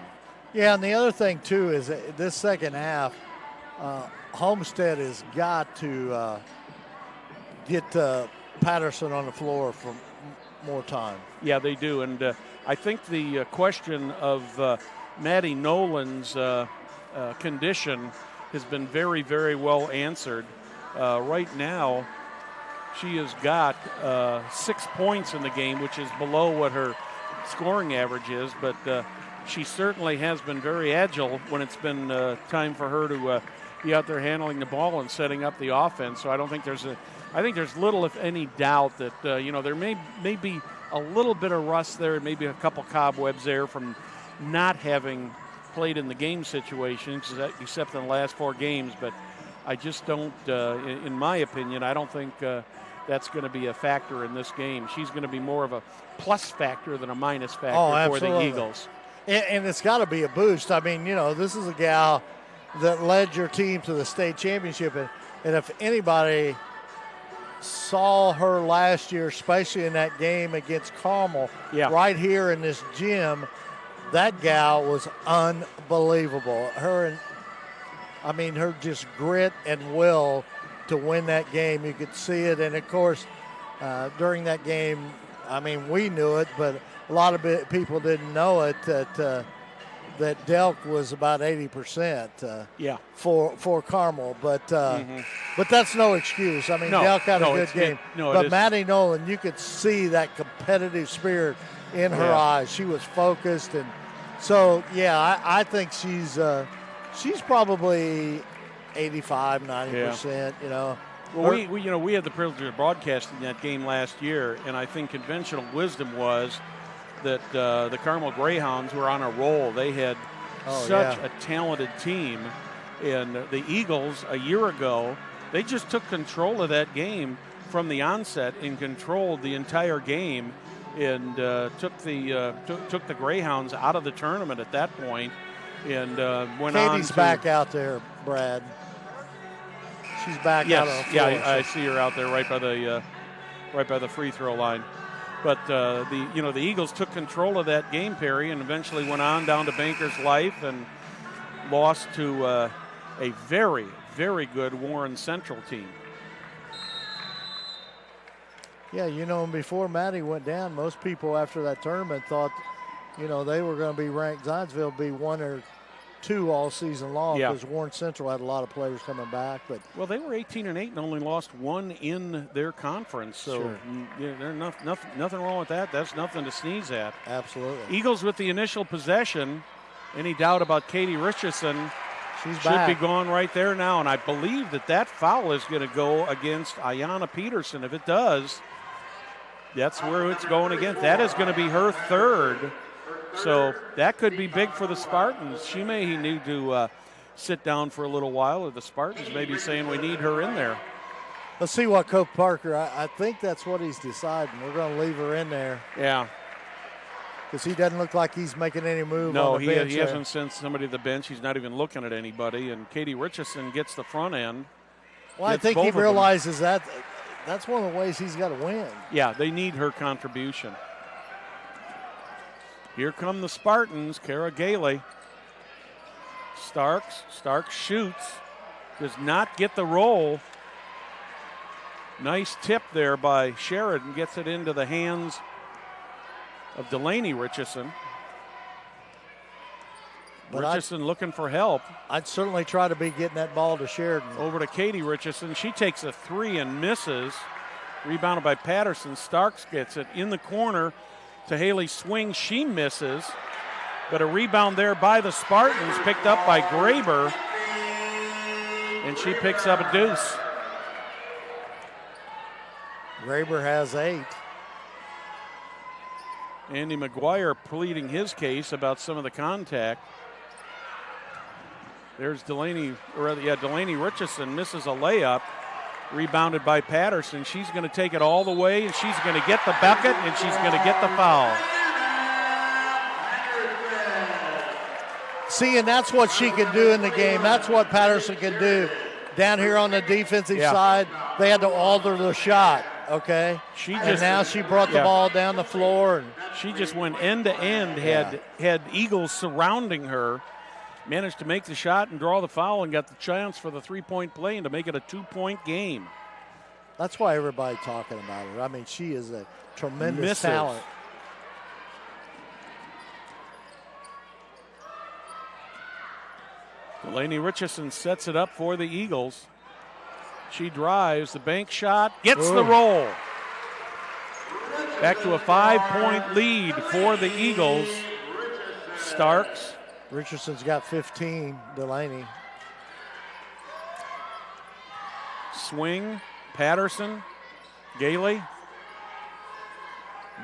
Yeah, and the other thing too is this second half, Homestead has got to get Patterson on the floor for more time. Yeah, they do, and I think the question of Maddie Nolan's condition has been very, very well answered. Right now, she has got 6 points in the game, which is below what her scoring average is, but she certainly has been very agile when it's been time for her to be out there handling the ball and setting up the offense. So I think there's little, if any, doubt that there may be a little bit of rust there, maybe a couple cobwebs there from not having played in the game situations, except in the last 4 games. But I just don't, in my opinion, I don't think that's going to be a factor in this game. She's going to be more of a plus factor than a minus factor for the Eagles. And it's got to be a boost. I mean, this is a gal that led your team to the state championship. And if anybody saw her last year, especially in that game against Carmel, right here in this gym, that gal was unbelievable. Her just grit and will to win that game. You could see it. And, of course, during that game, we knew it, but a lot of people didn't know it, that Delk was about 80% for Carmel. But that's no excuse. Delk had a good game. But Maddie Nolan, you could see that competitive spirit in her eyes. She was focused. And so, I think she's probably 85, 90%, Well, we had the privilege of broadcasting that game last year, and I think conventional wisdom was that the Carmel Greyhounds were on a roll. They had such a talented team, and the Eagles a year ago, they just took control of that game from the onset and controlled the entire game, and took the Greyhounds out of the tournament at that point, and went on. Katie's back out there, Brad. She's back out on the floor. I see her out there right by the free throw line. But the Eagles took control of that game, Perry, and eventually went on down to Bankers Life and lost to a very, very good Warren Central team. Yeah, and before Maddie went down, most people after that tournament thought, they were going to be ranked. Zionsville would be 1 or 2 all season long because Warren Central had a lot of players coming back. But they were 18-8 and only lost 1 in their conference. So there's nothing wrong with that. That's nothing to sneeze at. Absolutely. Eagles with the initial possession. Any doubt about Katie Richardson? She's should back. Be going right there now, and I believe that foul is going to go against Ayanna Peterson. If it does, that's where it's going against. That is going to be her 3rd. So that could be big for the Spartans. She may need to sit down for a little while, or the Spartans may be saying we need her in there. Let's see what Coach Parker, I think that's what he's deciding. We're going to leave her in there. Yeah. Because he doesn't look like he's making any move on the bench. He hasn't sent somebody to the bench. He's not even looking at anybody. And Katie Richardson gets the front end. Well, I think he realizes that's one of the ways he's got to win. Yeah, they need her contribution. Here come the Spartans. Kara Gailey. Starks shoots. Does not get the roll. Nice tip there by Sheridan. Gets it into the hands of Delaney Richardson. Richardson looking for help. I'd certainly try to be getting that ball to Sheridan. Over to Katie Richardson. She takes a 3 and misses. Rebounded by Patterson. Starks gets it in the corner to Haley Swing. She misses. But a rebound there by the Spartans, picked up by Graber. And she picks up a deuce. Graber has 8. Andy McGuire pleading his case about some of the contact. There's Delaney Richardson misses a layup. Rebounded by Patterson. She's going to take it all the way, and she's going to get the bucket, and she's going to get the foul. See, and that's what she can do in the game. That's what Patterson can do. Down here on the defensive side, they had to alter the shot, okay? And now she brought the ball down the floor. And she just went end to end, had Eagles surrounding her, managed to make the shot and draw the foul and got the chance for the three-point play and to make it a 2-point game. That's why everybody's talking about her. I mean, she is a tremendous talent. Delaney Richardson sets it up for the Eagles. She drives, the bank shot, gets the roll. Back to a 5-point lead for the Eagles. Starks. Richardson's got 15, Delaney. Swing, Patterson, Gailey.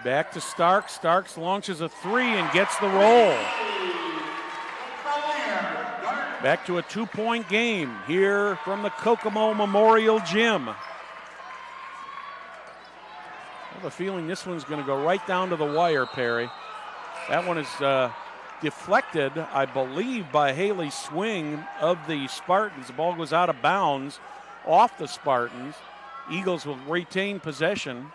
Back to Starks. Starks launches a 3 and gets the roll. Back to a 2-point game here from the Kokomo Memorial Gym. I have a feeling this one's going to go right down to the wire, Perry. That one is deflected, I believe, by Haley Swing of the Spartans. The ball goes out of bounds off the Spartans. Eagles will retain possession.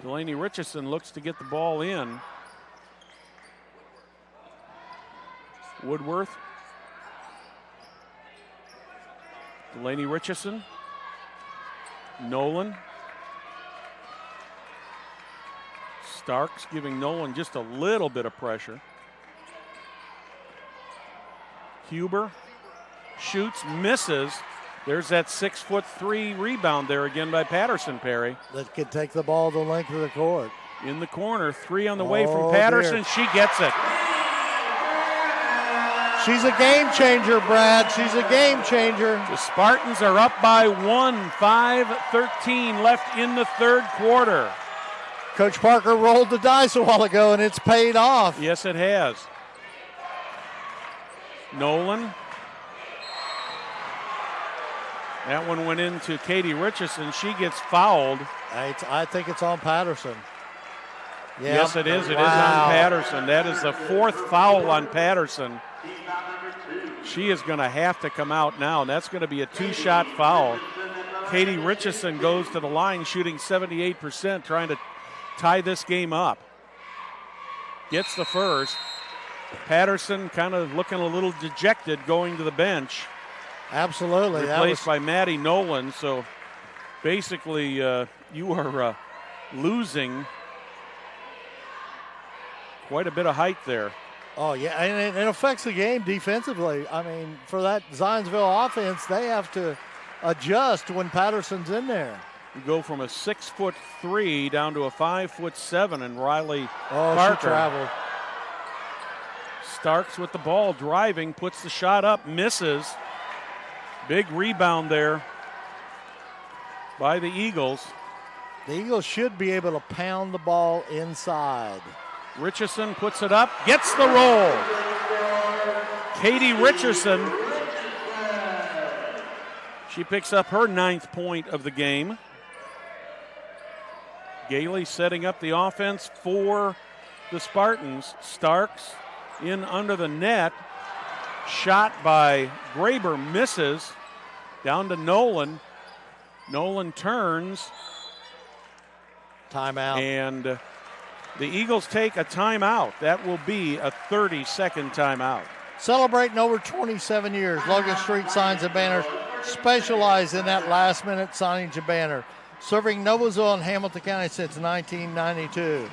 Delaney Richardson looks to get the ball in. Woodworth. Delaney Richardson. Nolan. Starks giving Nolan just a little bit of pressure. Huber shoots, misses. There's that 6'3" rebound there again by Patterson, Perry. That can take the ball the length of the court. In the corner, 3 on the way from Patterson. Dear. She gets it. She's a game changer, Brad. She's a game changer. The Spartans are up by 1, 5:13 left in the third quarter. Coach Parker rolled the dice a while ago, and it's paid off. Yes, it has. Nolan. That one went into Katie Richardson. She gets fouled. I think it's on Patterson. Yeah. Yes, it is. It is on Patterson. That is the 4th foul on Patterson. She is going to have to come out now, and that's going to be a 2-shot foul. Katie Richardson goes to the line shooting 78%, trying to tie this game up. Gets the first. Patterson kind of looking a little dejected going to the bench. Absolutely. Replaced by Maddie Nolan. So basically you are losing quite a bit of height there. Oh, yeah, and it affects the game defensively. I mean, for that Zionsville offense, they have to adjust when Patterson's in there. You go from a 6'3" down to a 5'7", and Riley Parker. She traveled. Starks with the ball, driving, puts the shot up, misses. Big rebound there by the Eagles. The Eagles should be able to pound the ball inside. Richardson puts it up, gets the roll. Katie Richardson. She picks up her 9th point of the game. Gailey setting up the offense for the Spartans. Starks in under the net. Shot by Graber, misses. Down to Nolan. Nolan turns. Timeout. And the Eagles take a timeout. That will be a 30-second timeout. Celebrating over 27 years, Logan Street Signs and Banners specialize in that last-minute signage and banner, serving Noblesville and Hamilton County since 1992.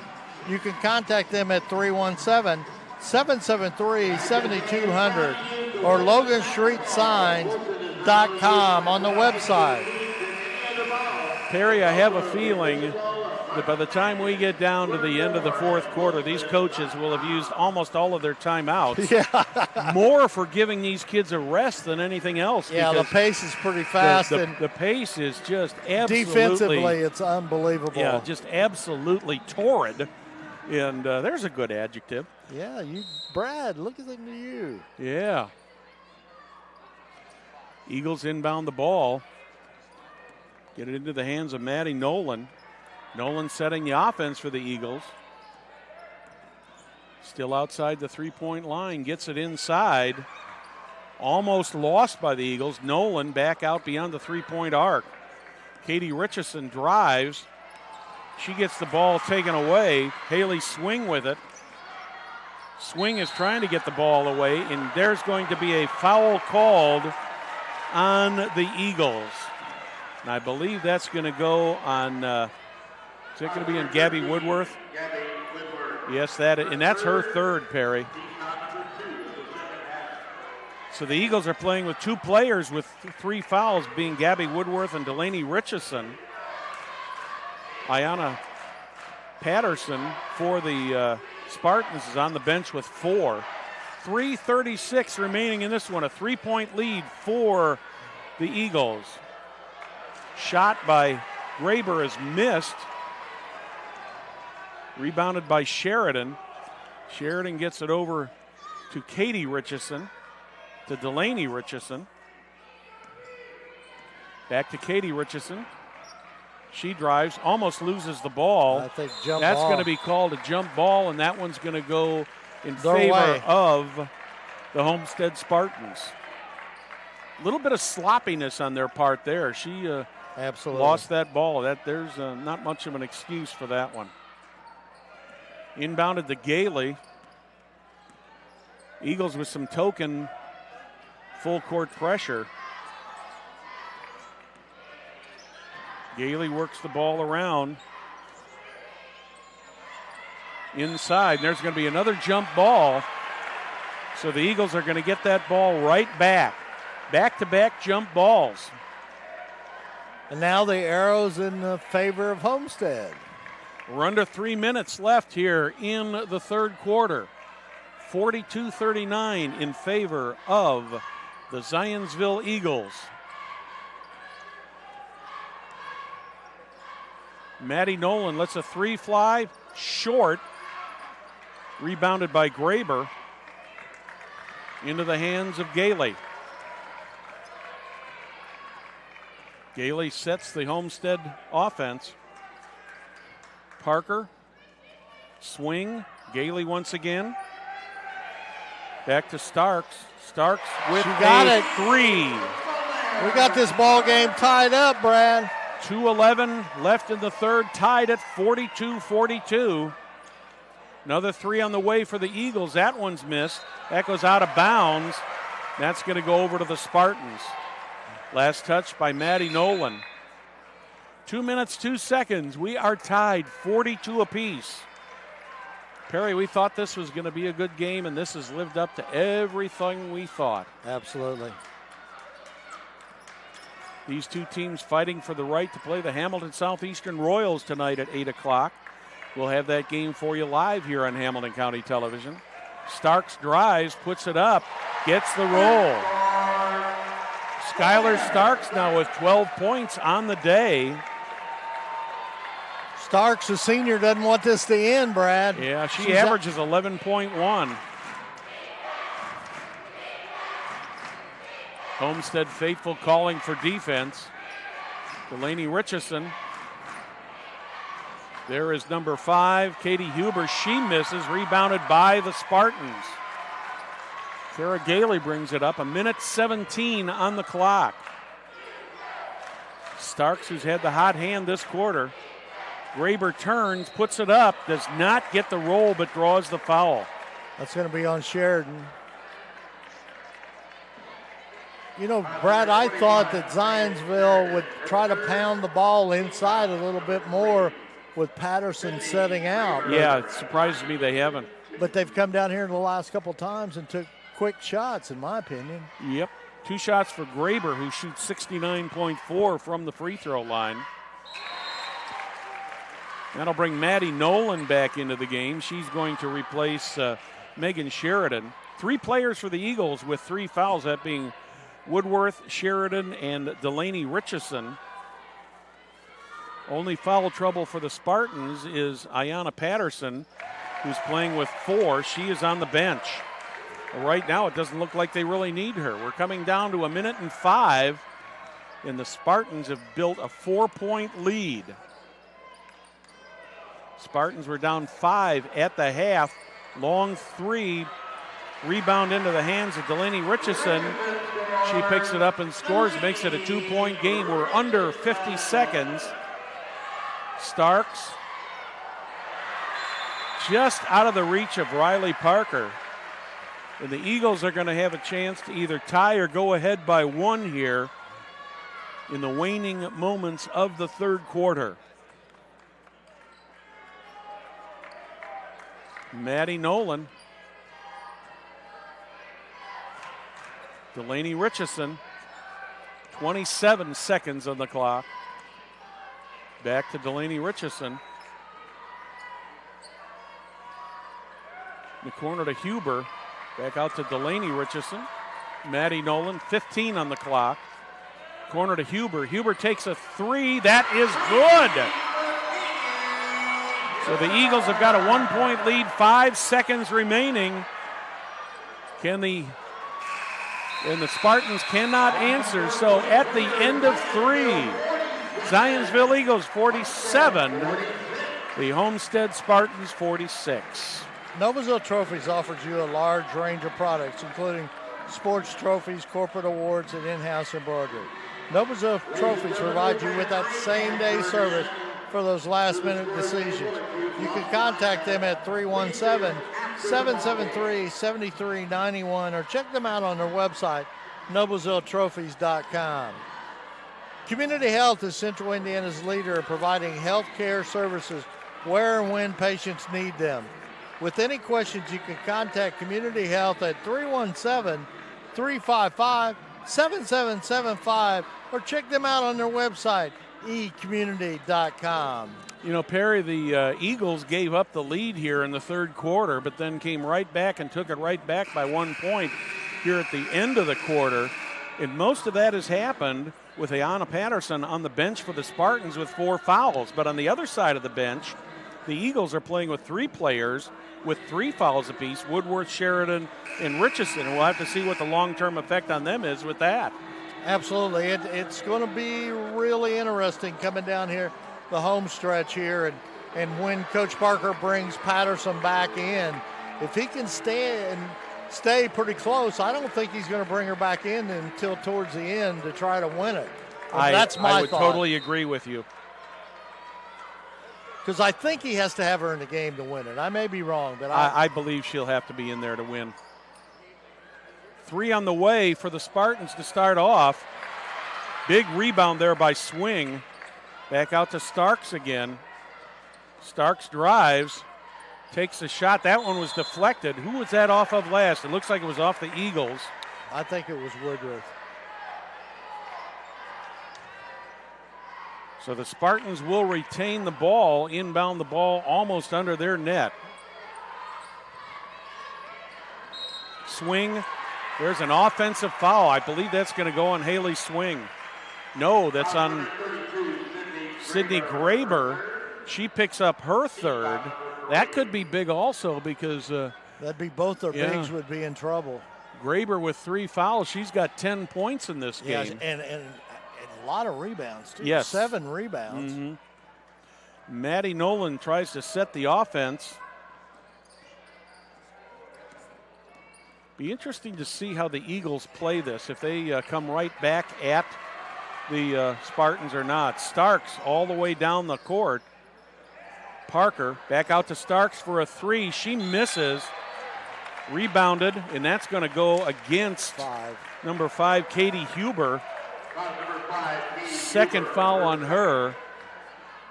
You can contact them at 317-773-7200 or LoganStreetSigns.com on the website. Perry, I have a feeling by the time we get down to the end of the fourth quarter, these coaches will have used almost all of their timeouts. Yeah. More for giving these kids a rest than anything else. Yeah, the pace is pretty fast. The pace is just absolutely. Defensively, it's unbelievable. Yeah, just absolutely torrid. And there's a good adjective. Yeah, Brad, look at them to you. Yeah. Eagles inbound the ball. Get it into the hands of Maddie Nolan. Nolan setting the offense for the Eagles. Still outside the three-point line. Gets it inside. Almost lost by the Eagles. Nolan back out beyond the three-point arc. Katie Richardson drives. She gets the ball taken away. Haley Swing with it. Swing is trying to get the ball away, and there's going to be a foul called on the Eagles. And I believe that's going to go on, is it going to be on Gabby Woodworth? Gabby Woodworth. Yes, that's her third, Perry. So the Eagles are playing with two players with 3 fouls, being Gabby Woodworth and Delaney Richardson. Ayanna Patterson for the Spartans is on the bench with 4. 3:36 remaining in this one. A 3-point lead for the Eagles. Shot by Graber is missed. Rebounded by Sheridan. Sheridan gets it over to Katie Richardson, to Delaney Richardson. Back to Katie Richardson. She drives, almost loses the ball. I think jump That's ball. going to be called a jump ball, and that one's going to go in favor of the Homestead Spartans. A little bit of sloppiness on their part there. She absolutely lost that ball. There's not much of an excuse for that one. Inbounded to Gailey. Eagles with some token full court pressure. Gailey works the ball around. Inside, there's going to be another jump ball. So the Eagles are going to get that ball right back. Back-to-back jump balls. And now the arrow's in the favor of Homestead. We're under 3 minutes left here in the third quarter. 42-39 in favor of the Zionsville Eagles. Maddie Nolan lets a 3 fly, short. Rebounded by Graber. Into the hands of Gailey. Gailey sets the Homestead offense. Parker, swing, Gailey once again. Back to Starks. Starks with a 3. We got this ball game tied up, Brad. 2:11 left in the third, tied at 42-42. Another 3 on the way for the Eagles. That one's missed. That goes out of bounds. That's going to go over to the Spartans. Last touch by Maddie Nolan. 2 minutes, 2 seconds. We are tied 42 apiece. Perry, we thought this was going to be a good game, and this has lived up to everything we thought. Absolutely. These two teams fighting for the right to play the Hamilton Southeastern Royals tonight at 8 o'clock. We'll have that game for you live here on Hamilton County Television. Starks drives, puts it up, gets the roll. Skylar Starks now with 12 points on the day. Starks, the senior, doesn't want this to end, Brad. Yeah, she averages 11.1. Homestead faithful calling for defense. Delaney Richardson. There is number 5, Katie Huber. She misses, rebounded by the Spartans. Sarah Gailey brings it up. 1:17 on the clock. Starks, who's had the hot hand this quarter. Graber turns, puts it up, does not get the roll, but draws the foul. That's going to be on Sheridan. You know, Brad, I thought that Zionsville would try to pound the ball inside a little bit more with Patterson setting out. Yeah, it surprises me they haven't. But they've come down here in the last couple times and took quick shots, in my opinion. Yep. 2 shots for Graber, who shoots 69.4 from the free throw line. That'll bring Maddie Nolan back into the game. She's going to replace Megan Sheridan. 3 players for the Eagles with 3 fouls, that being Woodworth, Sheridan, and Delaney Richardson. Only foul trouble for the Spartans is Ayanna Patterson, who's playing with 4. She is on the bench. Right now, it doesn't look like they really need her. We're coming down to 1:05, and the Spartans have built a 4-point lead. Spartans were down 5 at the half. Long 3. Rebound into the hands of Delaney Richardson. She picks it up and scores, makes it a 2-point game. We're under 50 seconds. Starks just out of the reach of Riley Parker. And the Eagles are going to have a chance to either tie or go ahead by 1 here in the waning moments of the third quarter. Maddie Nolan. Delaney Richardson. 27 seconds on the clock. Back to Delaney Richardson. In the corner to Huber. Back out to Delaney Richardson. Maddie Nolan, 15 on the clock. Corner to Huber. Huber takes a 3. That is good. So the Eagles have got a 1-point lead, 5 seconds remaining. And the Spartans cannot answer. So at the end of 3, Zionsville Eagles 47, the Homestead Spartans 46. Noblesville Trophies offers you a large range of products, including sports trophies, corporate awards, and in-house embroidery. Noblesville Trophies provide you with that same-day service for those last-minute decisions. You can contact them at 317-773-7391 or check them out on their website, noblesvilletrophies.com. Community Health is Central Indiana's leader in providing health care services where and when patients need them. With any questions, you can contact Community Health at 317-355-7775 or check them out on their website, ecommunity.com. You know, Perry, the Eagles gave up the lead here in the third quarter, but then came right back and took it right back by 1 point here at the end of the quarter. And most of that has happened with Ayanna Patterson on the bench for the Spartans with 4 fouls. But on the other side of the bench, the Eagles are playing with 3 players with 3 fouls apiece, Woodworth, Sheridan, and Richardson. And we'll have to see what the long-term effect on them is with that. Absolutely. It's going to be really interesting coming down here, the home stretch here, and when Coach Parker brings Patterson back in. If he can stay pretty close, I don't think he's going to bring her back in until towards the end to try to win it. That's my thought. I would totally agree with you. Because I think he has to have her in the game to win it. I may be wrong, but I believe she'll have to be in there to win. 3 on the way for the Spartans to start off. Big rebound there by Swing. Back out to Starks again. Starks drives, takes a shot. That one was deflected. Who was that off of last? It looks like it was off the Eagles. I think it was Woodruff. So the Spartans will retain the ball, inbound the ball almost under their net. Swing. There's an offensive foul. I believe that's going to go on Haley Swing. No, that's on Sydney Graber. She picks up her 3rd. That could be big also because that'd be both their bigs would be in trouble. Graber with 3 fouls. She's got 10 points in this game. And a lot of rebounds, too. Yes. 7 rebounds. Mm-hmm. Maddie Nolan tries to set the offense. Be interesting to see how the Eagles play this, if they come right back at the Spartans or not. Starks all the way down the court. Parker back out to Starks for a 3. She misses. Rebounded, and that's going to go against number 5, Katie Huber. Second foul on her.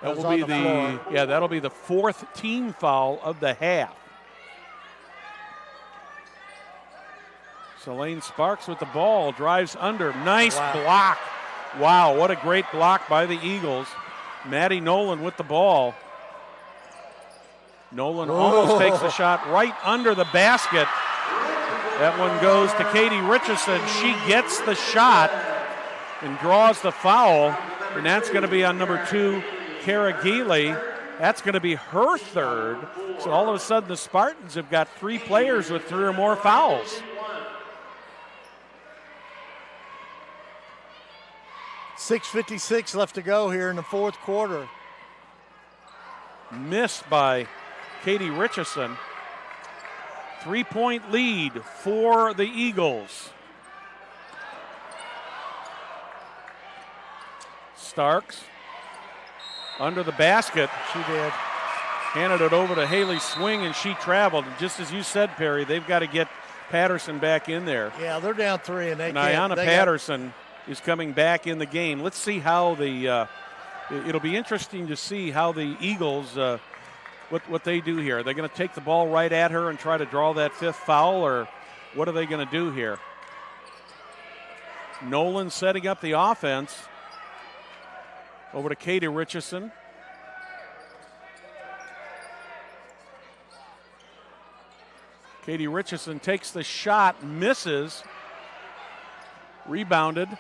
That will be that'll be the 4th team foul of the half. Selene Sparks with the ball, drives under. Nice block. Wow, what a great block by the Eagles. Maddie Nolan with the ball. Nolan almost takes the shot right under the basket. That one goes to Katie Richardson. She gets the shot and draws the foul, and that's going to be on number 2, Kara Geely. That's going to be her third. So all of a sudden the Spartans have got 3 players with 3 or more fouls. .6:56 left to go here in the fourth quarter. Missed by Katie Richardson. 3-point lead for the Eagles. Starks under the basket. She did. Handed it over to Haley Swing, and she traveled. And just as you said, Perry, they've got to get Patterson back in there. Yeah, they're down 3, and Ayanna Patterson is coming back in the game. Let's see how it'll be interesting to see how the Eagles, what they do here. Are they going to take the ball right at her and try to draw that 5th foul, or what are they going to do here? Nolan setting up the offense. Over to Katie Richardson. Katie Richardson takes the shot, misses. Rebounded.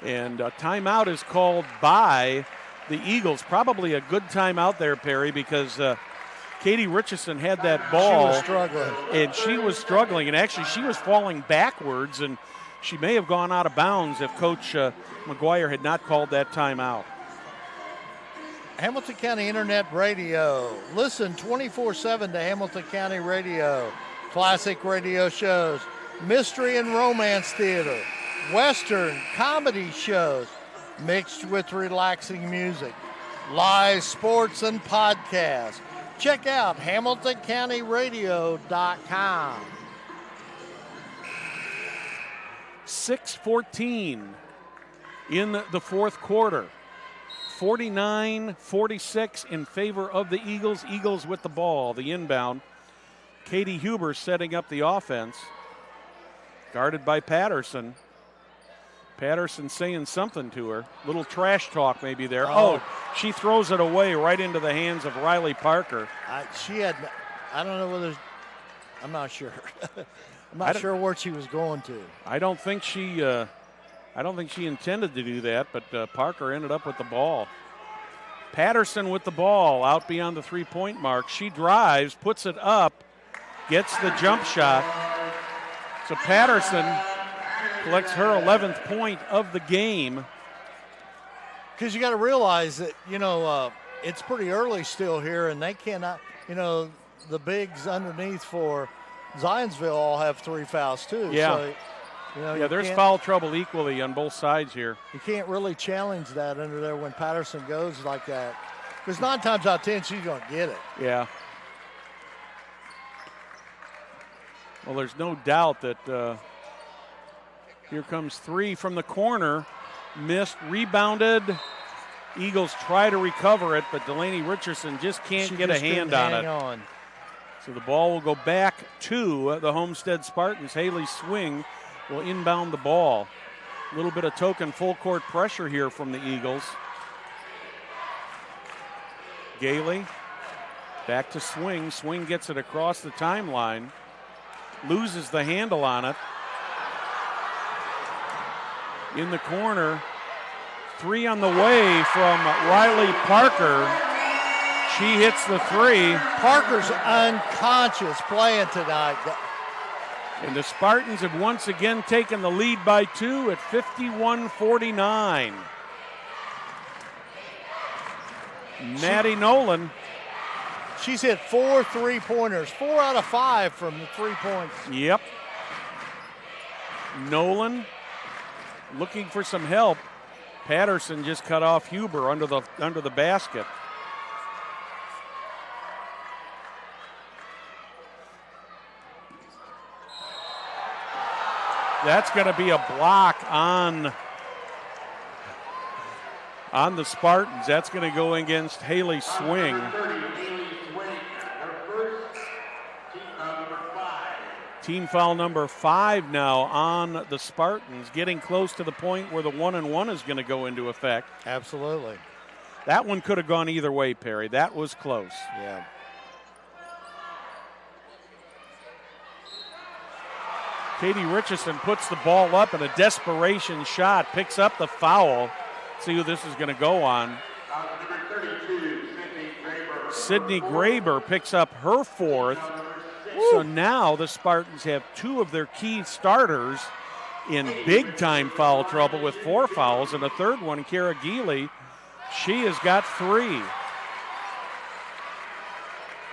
And a timeout is called by the Eagles. Probably a good timeout there, Perry, because Katie Richardson had that ball. She was struggling. And she was struggling. And actually, she was falling backwards, and she may have gone out of bounds if Coach McGuire had not called that timeout. Hamilton County Internet Radio. Listen 24/7 to Hamilton County Radio. Classic radio shows, mystery and romance theater, Western comedy shows mixed with relaxing music, live sports and podcasts. Check out HamiltonCountyRadio.com. 6:14 in the fourth quarter. 49-46 in favor of the Eagles. Eagles with the ball, the inbound. Katie Huber setting up the offense. Guarded by Patterson. Patterson saying something to her. Little trash talk maybe there. Oh, she throws it away right into the hands of Riley Parker. I don't know whether, I'm not sure. I'm not sure where she was going to. I don't think she intended to do that, but Parker ended up with the ball. Patterson with the ball out beyond the 3-point mark. She drives, puts it up, gets the jump shot. So Patterson collects her 11th point of the game. Because you got to realize that, it's pretty early still here, and they cannot, the bigs underneath for Zionsville all have 3 fouls too. Yeah. So, there's foul trouble equally on both sides here. You can't really challenge that under there when Patterson goes like that. Because 9 times out of 10, she's going to get it. Yeah. Well, there's no doubt that here comes 3 from the corner. Missed, rebounded. Eagles try to recover it, but Delaney Richardson just can't get a hand on it. So the ball will go back to the Homestead Spartans. Haley Swing will inbound the ball. A little bit of token full court pressure here from the Eagles. Gailey back to Swing. Swing gets it across the timeline. Loses the handle on it. In the corner. 3 on the way from Riley Parker. She hits the 3. Parker's unconscious playing tonight. And the Spartans have once again taken the lead by 2 at 51-49. Maddie Nolan. She's hit 4 3-pointers, 4 out of 5 from the 3 points. Yep. Nolan looking for some help. Patterson just cut off Huber under the basket. That's going to be a block on the Spartans. That's going to go against Haley Swing. Team foul number 5 now on the Spartans, getting close to the point where the 1-and-1 is going to go into effect. Absolutely. That one could have gone either way, Perry. That was close. Yeah. Katie Richardson puts the ball up in a desperation shot, picks up the foul. See who this is going to go on. Number 32, Sydney Graber. Sydney Graber picks up her fourth. So now the Spartans have two of their key starters in big-time foul trouble with 4 fouls, and a third one, Kara Geely, she has got 3.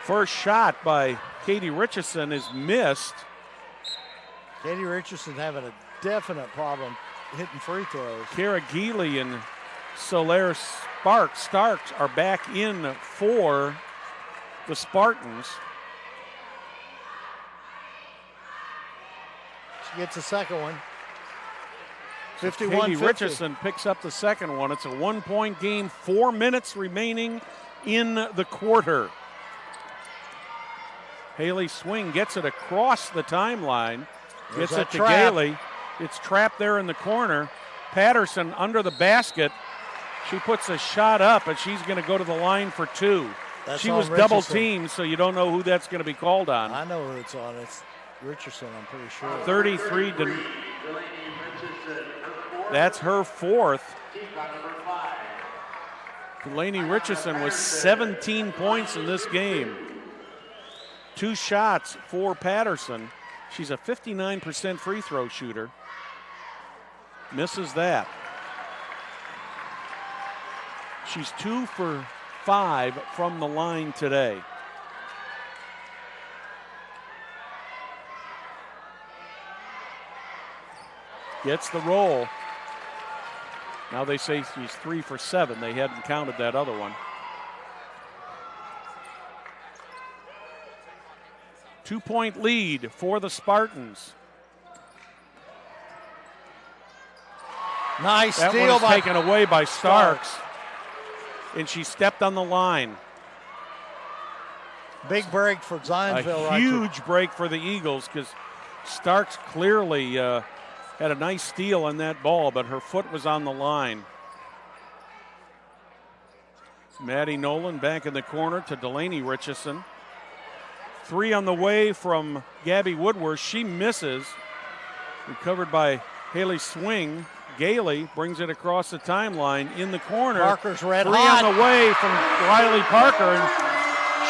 First shot by Katie Richardson is missed. Katie Richardson having a definite problem hitting free throws. Kara Geely and Solaire Starks are back in for the Spartans. She gets a second one. So 51-50. Katie Richardson picks up the second one. It's a 1-point game, 4 minutes remaining in the quarter. Haley Swing gets it across the timeline. Gets it to Gailey. It's trapped there in the corner. Patterson under the basket. She puts a shot up, and she's going to go to the line for 2. She was double teamed, so you don't know who that's going to be called on. I know who it's on. It's Richardson, I'm pretty sure. 33. That's her fourth. Delaney Richardson with 17 points in this game. 2 shots for Patterson. She's a 59% free throw shooter. Misses that. She's 2 for 5 from the line today. Gets the roll. Now they say she's 3 for 7. They hadn't counted that other one. 2-point lead for the Spartans. Nice that steal one is by taken away by Starks. And she stepped on the line. Big break for Zionsville. A huge break for the Eagles because Starks clearly had a nice steal on that ball, but her foot was on the line. Maddie Nolan back in the corner to Delaney Richardson. 3 on the way from Gabby Woodworth. She misses. Recovered by Haley Swing. Gailey brings it across the timeline in the corner. Parker's red 3 hot. on the way from Riley Parker, and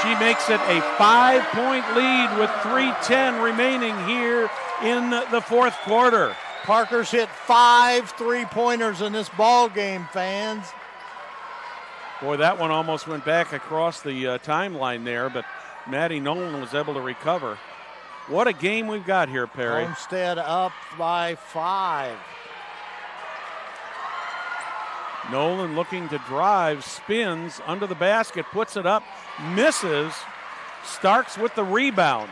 she makes it a 5-point lead with 3:10 remaining here in the fourth quarter. Parker's hit 5 3-pointers in this ball game, fans. Boy, that one almost went back across the timeline there, but Maddie Nolan was able to recover. What a game we've got here, Perry. Homestead up by 5. Nolan looking to drive, spins under the basket, puts it up, misses. Starks with the rebound.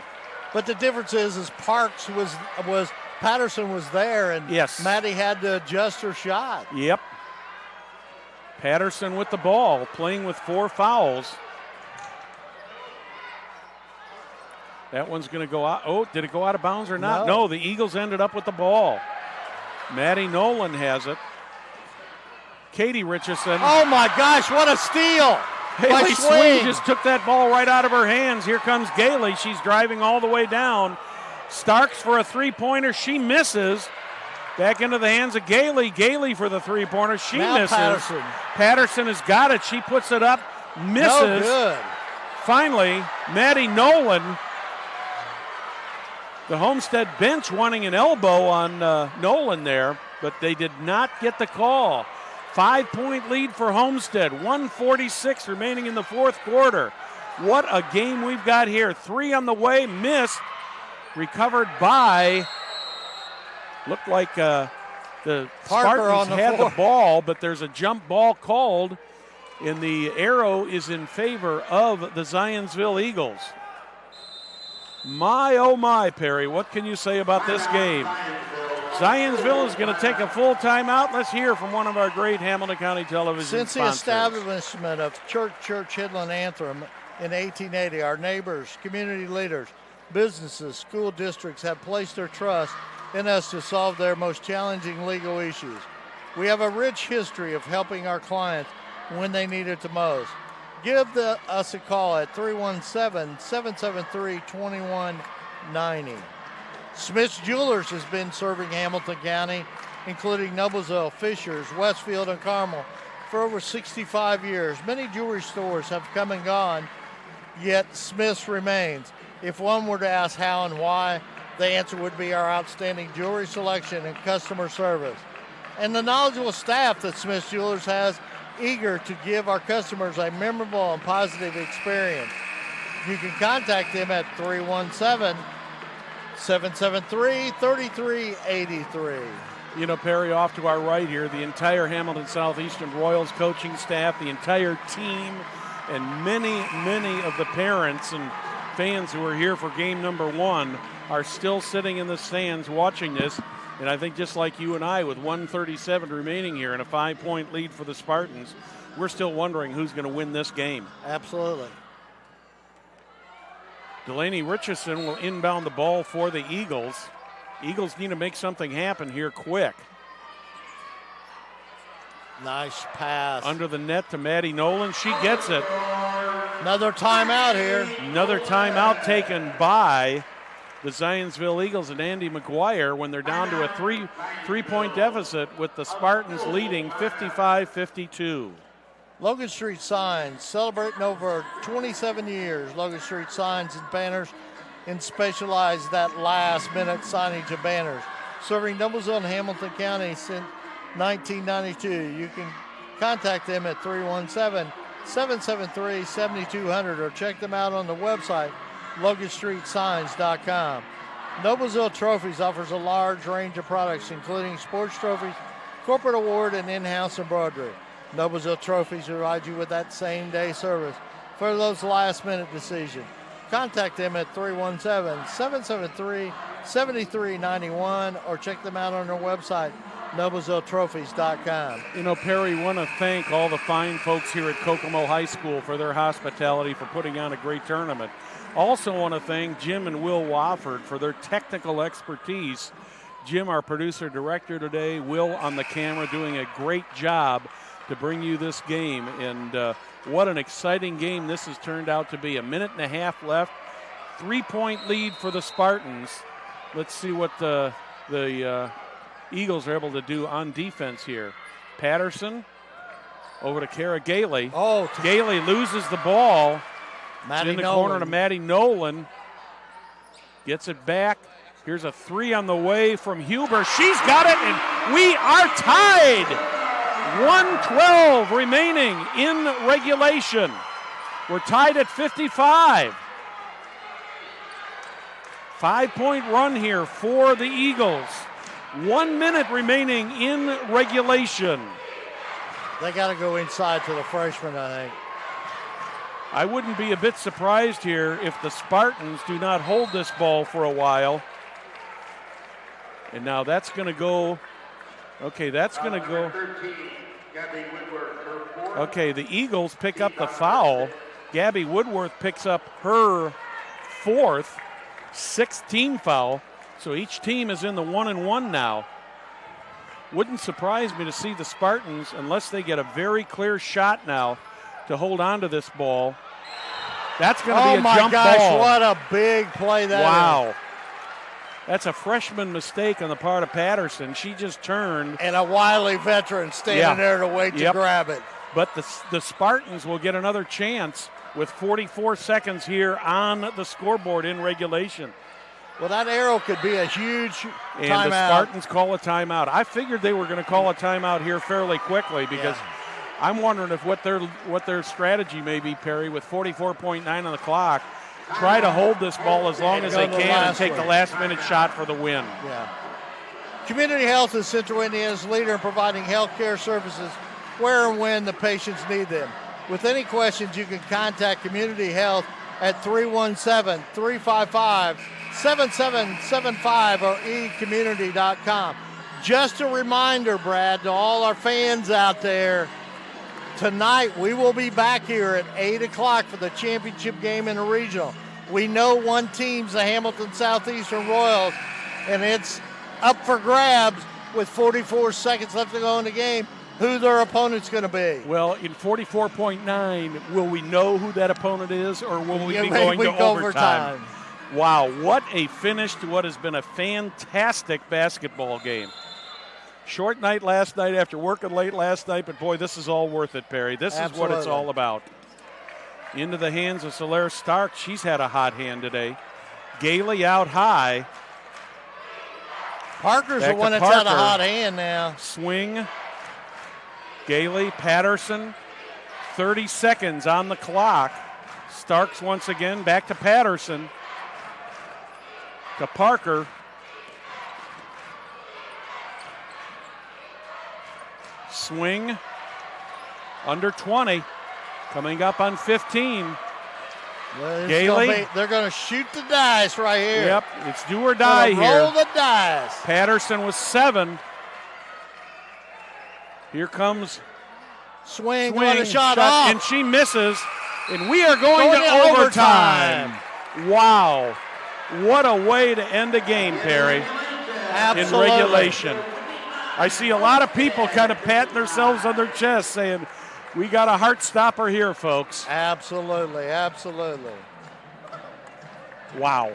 But the difference is Parks was Patterson was there, and yes, Maddie had to adjust her shot. Yep. Patterson with the ball, playing with 4 fouls. That one's going to go out. Oh, did it go out of bounds or not? No, the Eagles ended up with the ball. Maddie Nolan has it. Katie Richardson. Oh my gosh, what a steal! Haley Swing just took that ball right out of her hands. Here comes Gailey. She's driving all the way down. Starks for a 3-pointer. She misses. Back into the hands of Gailey. Gailey for the 3-pointer. She misses. Patterson has got it. She puts it up. Misses. No good. Finally, Maddie Nolan. The Homestead bench wanting an elbow on Nolan there, but they did not get the call. 5-point lead for Homestead. 1:46 remaining in the fourth quarter. What a game we've got here. 3 on the way, missed. Recovered by, looked like the Spartans had the ball, but there's a jump ball called, and the arrow is in favor of the Zionsville Eagles. My, oh my, Perry, what can you say about this game? Zionsville is going to take a full timeout. Let's hear from one of our great Hamilton County television Since sponsors. the establishment of Church Hidland Anthem in 1880, our neighbors, community leaders, businesses, school districts have placed their trust in us to solve their most challenging legal issues. We have a rich history of helping our clients when they need it the most. Give us a call at 317-773-2190. Smith's Jewelers has been serving Hamilton County, including Noblesville, Fishers, Westfield, and Carmel, for over 65 years. Many jewelry stores have come and gone, yet Smith's remains. If one were to ask how and why, the answer would be our outstanding jewelry selection and customer service. And the knowledgeable staff that Smith's Jewelers has, eager to give our customers a memorable and positive experience. You can contact them at 317-773-3383. You know, Perry, off to our right here, the entire Hamilton Southeastern Royals coaching staff, the entire team, and many of the parents and fans who are here for game number 1 are still sitting in the stands watching this. And I think just like you and I, with 1:37 remaining here and a 5-point lead for the Spartans, we're still wondering who's going to win this game. Absolutely. Delaney Richardson will inbound the ball for the Eagles. Eagles need to make something happen here quick. Nice pass. Under the net to Maddie Nolan. She gets it. Another timeout here. Another timeout taken by the Zionsville Eagles and Andy McGuire when they're down to a three-point deficit with the Spartans leading 55-52. Logan Street Signs, celebrating over 27 years. Logan Street Signs and Banners and specialize that last-minute signage of banners. Serving Noblesville and Hamilton County since 1992. You can contact them at 317-773-7200 or check them out on the website, LoganStreetSigns.com. Noblesville Trophies offers a large range of products, including sports trophies, corporate award, and in-house embroidery. Noblesville Trophies provide you with that same-day service for those last-minute decisions. Contact them at 317-773-7391 or check them out on their website, NoblesvilleTrophies.com. You know, Perry, want to thank all the fine folks here at Kokomo High School for their hospitality, for putting on a great tournament. Also want to thank Jim and Will Wofford for their technical expertise. Jim, our producer-director today, Will on the camera, doing a great job to bring you this game. And what an exciting game this has turned out to be. 1.5 minutes left, 3-point lead for the Spartans. Let's see what the Eagles are able to do on defense here. Patterson over to Kara Gailey. Oh, Gailey loses the ball. Maddie in the Nolan. corner to Maddie Nolan. Gets it back. Here's a 3 on the way from Huber. She's got it, and we are tied. 1:12 remaining in regulation. We're tied at 55. 5-point run here for the Eagles. 1 minute remaining in regulation. They got to go inside to the freshman, I think. I wouldn't be a bit surprised here if the Spartans do not hold this ball for a while. And now that's going to go. Okay, that's going to go. Okay, the Eagles pick up the foul. Gabby Woodworth picks up her 4th, 6th team foul. So each team is in the 1-and-1 now. Wouldn't surprise me to see the Spartans, unless they get a very clear shot now, to hold on to this ball. That's going to be a jump ball. Oh, my gosh, what a big play that is. Wow. That's a freshman mistake on the part of Patterson. She just turned. And a wily veteran standing there to wait to grab it. But the Spartans will get another chance with 44 seconds here on the scoreboard in regulation. Well, that arrow could be a huge timeout. And the Spartans call a timeout. I figured they were going to call a timeout here fairly quickly because I'm wondering if what their strategy may be, Perry, with 44.9 on the clock, try to hold this ball as long as they can and take the last-minute shot for the win. Yeah. Community Health is Central Indiana's leader in providing health care services where and when the patients need them. With any questions, you can contact Community Health at 317-355-7775 or ecommunity.com. Just a reminder, Brad, to all our fans out there, tonight we will be back here at 8 o'clock for the championship game in the regional. We know one team's the Hamilton Southeastern Royals, and it's up for grabs with 44 seconds left to go in the game. who their opponent's going to be. Well, in 44.9, will we know who that opponent is, or will we be going to go overtime? Wow, what a finish to what has been a fantastic basketball game. Short night last night after working late last night, but boy, this is all worth it, Perry. This is what it's all about. Into the hands of Solaire Stark. She's had a hot hand today. Gailey out high. Parker's the one that's had a hot hand now. Swing. Gailey, Patterson. 30 seconds on the clock. Starks once again, back to Patterson. To Parker. Swing. Under 20. Coming up on 15. Well, Gailey. They're going to shoot the dice right here. Yep, it's do or die here. Roll the dice. Patterson with 7. Here comes Swing. A shot off. And she misses. And we are going to overtime. Wow. What a way to end a game, Perry. Absolutely. In regulation. I see a lot of people kind of patting themselves on their chest saying, we got a heart stopper here, folks. Absolutely. Wow.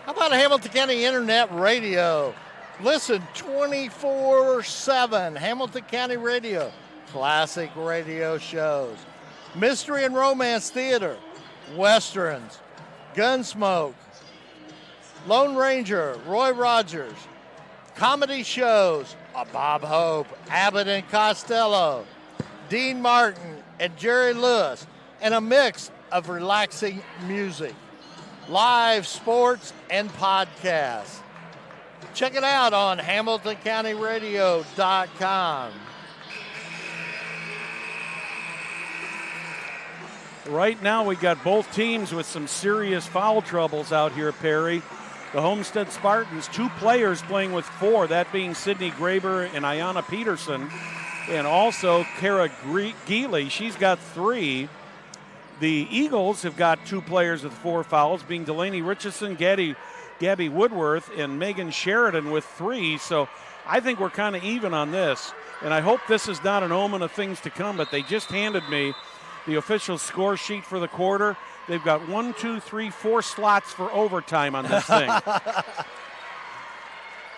How about Hamilton County Internet Radio? Listen 24/7. Hamilton County Radio. Classic radio shows. Mystery and Romance Theater. Westerns. Gunsmoke. Lone Ranger. Roy Rogers. Comedy shows. Bob Hope. Abbott and Costello. Dean Martin and Jerry Lewis, and a mix of relaxing music, live sports, and podcasts. Check it out on HamiltonCountyRadio.com. Right now we got both teams with some serious foul troubles out here, Perry. The Homestead Spartans, 2 players playing with 4, that being Sydney Graber and Ayanna Peterson. And also Kara Geely, she's got 3. The Eagles have got 2 players with 4 fouls, being Delaney Richardson, Gabby Woodworth, and Megan Sheridan with 3. So I think we're kind of even on this. And I hope this is not an omen of things to come, but they just handed me the official score sheet for the quarter. They've got 4 slots for overtime on this thing.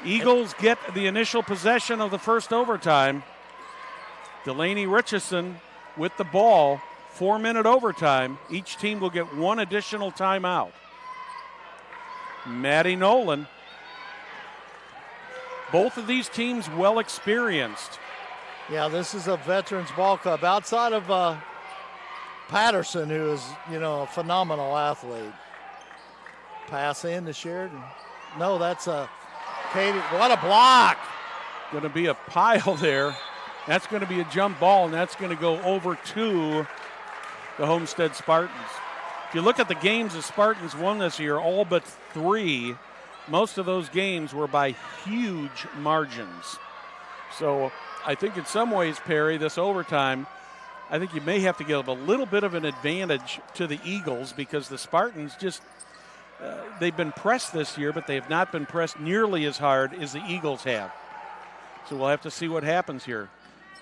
Eagles get the initial possession of the first overtime. Delaney Richardson with the ball, 4-minute overtime. Each team will get 1 additional timeout. Maddie Nolan. Both of these teams well experienced. Yeah, this is a veterans ball club. Outside of Patterson, who is, a phenomenal athlete. Pass in to Sheridan. No, that's Katie. What a block. Going to be a pile there. That's going to be a jump ball, and that's going to go over to the Homestead Spartans. If you look at the games the Spartans won this year, all but 3, most of those games were by huge margins. So I think in some ways, Perry, this overtime, I think you may have to give a little bit of an advantage to the Eagles because the Spartans just, they've been pressed this year, but they have not been pressed nearly as hard as the Eagles have. So we'll have to see what happens here.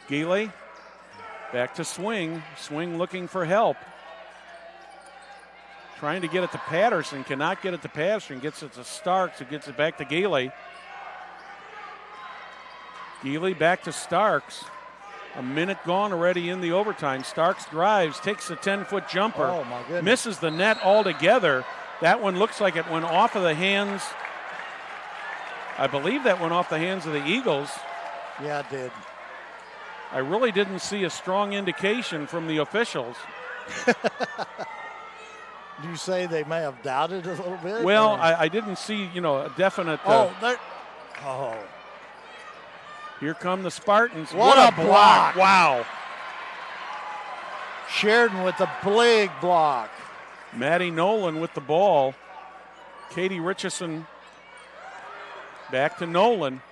Geely, back to Swing. Swing looking for help. Trying to get it to Patterson, cannot get it to Patterson. Gets it to Starks, who gets it back to Geely. Geely back to Starks. A minute gone already in the overtime. Starks drives, takes a 10-foot jumper. Oh, my goodness. Misses the net altogether. That one looks like it went off of the hands. I believe that went off the hands of the Eagles. Yeah, it did. I really didn't see a strong indication from the officials. Do you say they may have doubted a little bit? Well, I didn't see, a definite. Here come the Spartans. What a block. Wow. Sheridan with the big block. Maddie Nolan with the ball. Katie Richardson back to Nolan.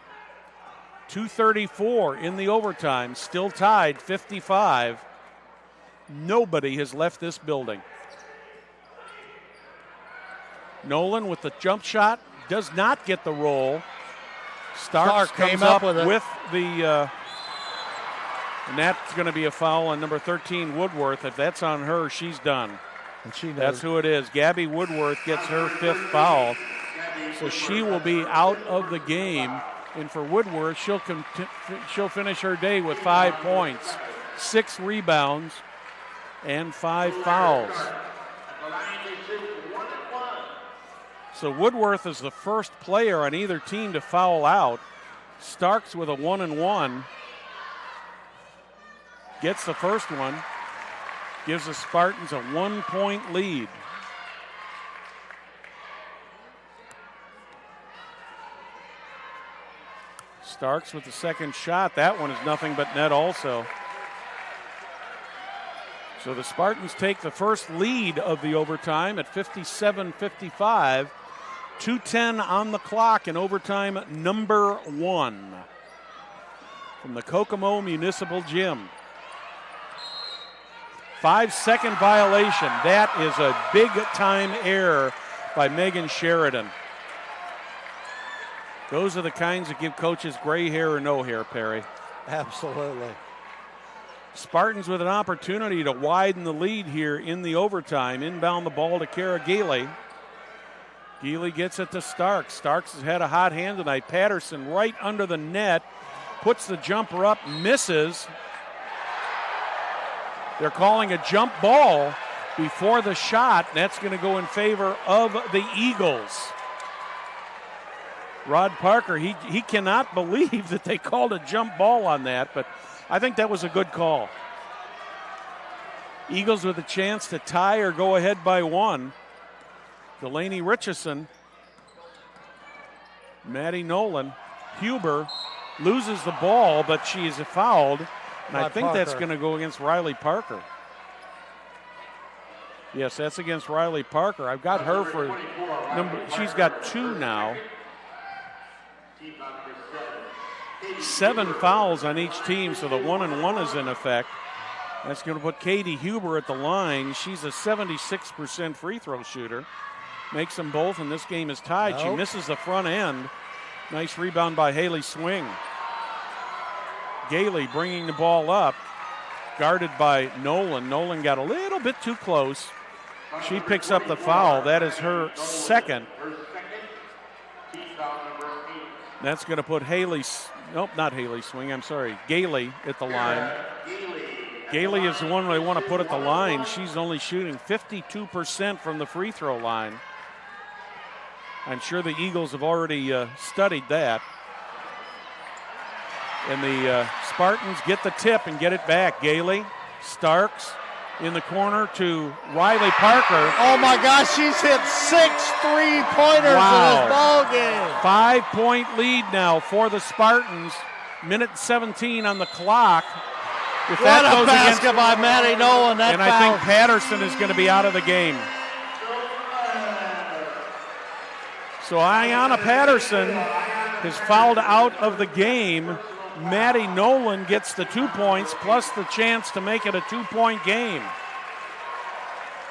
2:34 in the overtime, still tied 55. Nobody has left this building. Nolan with the jump shot, does not get the roll. Starks comes came up with the And that's going to be a foul on number 13, Woodworth. If that's on her, she's done. And she knows. That's who it is. Gabby Woodworth gets her 5th foul. So she will be out of the game. And for Woodworth, she'll finish her day with 5 points, 6 rebounds, and 5 fouls. So Woodworth is the first player on either team to foul out. Starks with a 1-and-1. Gets the first one. Gives the Spartans a 1-point lead. Starks with the second shot. That one is nothing but net also. So the Spartans take the first lead of the overtime at 57-55. 2:10 on the clock in overtime number 1 from the Kokomo Municipal Gym. 5-second violation. That is a big-time error by Megan Sheridan. Those are the kinds that give coaches gray hair or no hair, Perry. Absolutely. Spartans with an opportunity to widen the lead here in the overtime. Inbound the ball to Kara Geely. Geely gets it to Starks. Starks has had a hot hand tonight. Patterson right under the net. Puts the jumper up, misses. They're calling a jump ball before the shot. That's going to go in favor of the Eagles. Rod Parker, he cannot believe that they called a jump ball on that, but I think that was a good call. Eagles with a chance to tie or go ahead by 1. Delaney Richardson, Maddie Nolan, Huber loses the ball, but she is fouled, and I think that's going to go against Riley Parker. Yes, that's against Riley Parker. I've got her for she's got 2 now. 7 fouls on each team, so the 1-and-1 is in effect. That's going to put Katie Huber at the line. She's a 76% free throw shooter. Makes them both, and this game is tied. Nope. She misses the front end. Nice rebound by Haley Swing. Gailey bringing the ball up, guarded by Nolan. Nolan got a little bit too close. She picks up the foul. That is her second. That's going to put Gailey at the line. Gailey is the one they want to put at the line. She's only shooting 52% from the free throw line. I'm sure the Eagles have already studied that. And the Spartans get the tip and get it back. Gailey, Starks in the corner to Riley Parker. Oh my gosh, she's hit 6 3-pointers in this ball game. 5-point lead now for the Spartans. Minute 17 on the clock. If what a basket by Maddie Nolan. And I think Patterson is going to be out of the game. So Ayanna Patterson is fouled out of the game. Maddie Nolan gets the 2 points plus the chance to make it a 2-point game.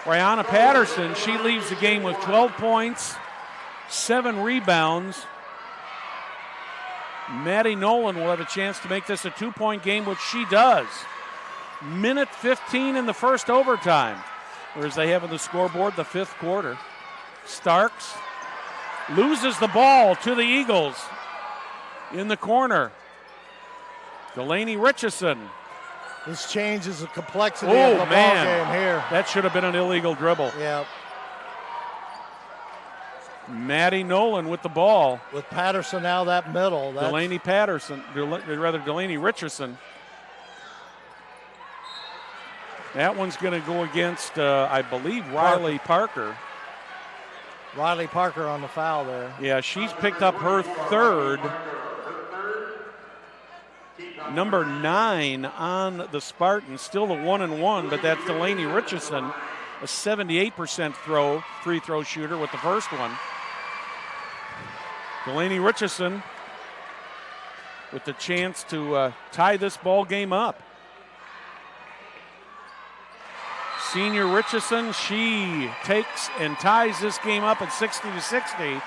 Ayanna Patterson, she leaves the game with 12 points, 7 rebounds. Maddie Nolan will have a chance to make this a 2-point game, which she does. Minute 15 in the first overtime, or as they have on the scoreboard, the 5th quarter. Starks loses the ball to the Eagles in the corner. Delaney Richardson. This changes the complexity of the ball game here. That should have been an illegal dribble. Yep. Maddie Nolan with the ball. With Patterson now that middle. Delaney Richardson. That one's going to go against, I believe, Riley Parker. Riley Parker on the foul there. Yeah, she's picked up her 3rd. Number 9 on the Spartans. Still the 1-and-1, but that's Delaney Richardson, a 78% free throw shooter with the first one. Delaney Richardson with the chance to tie this ball game up. Senior Richardson, she takes and ties this game up at 60-60,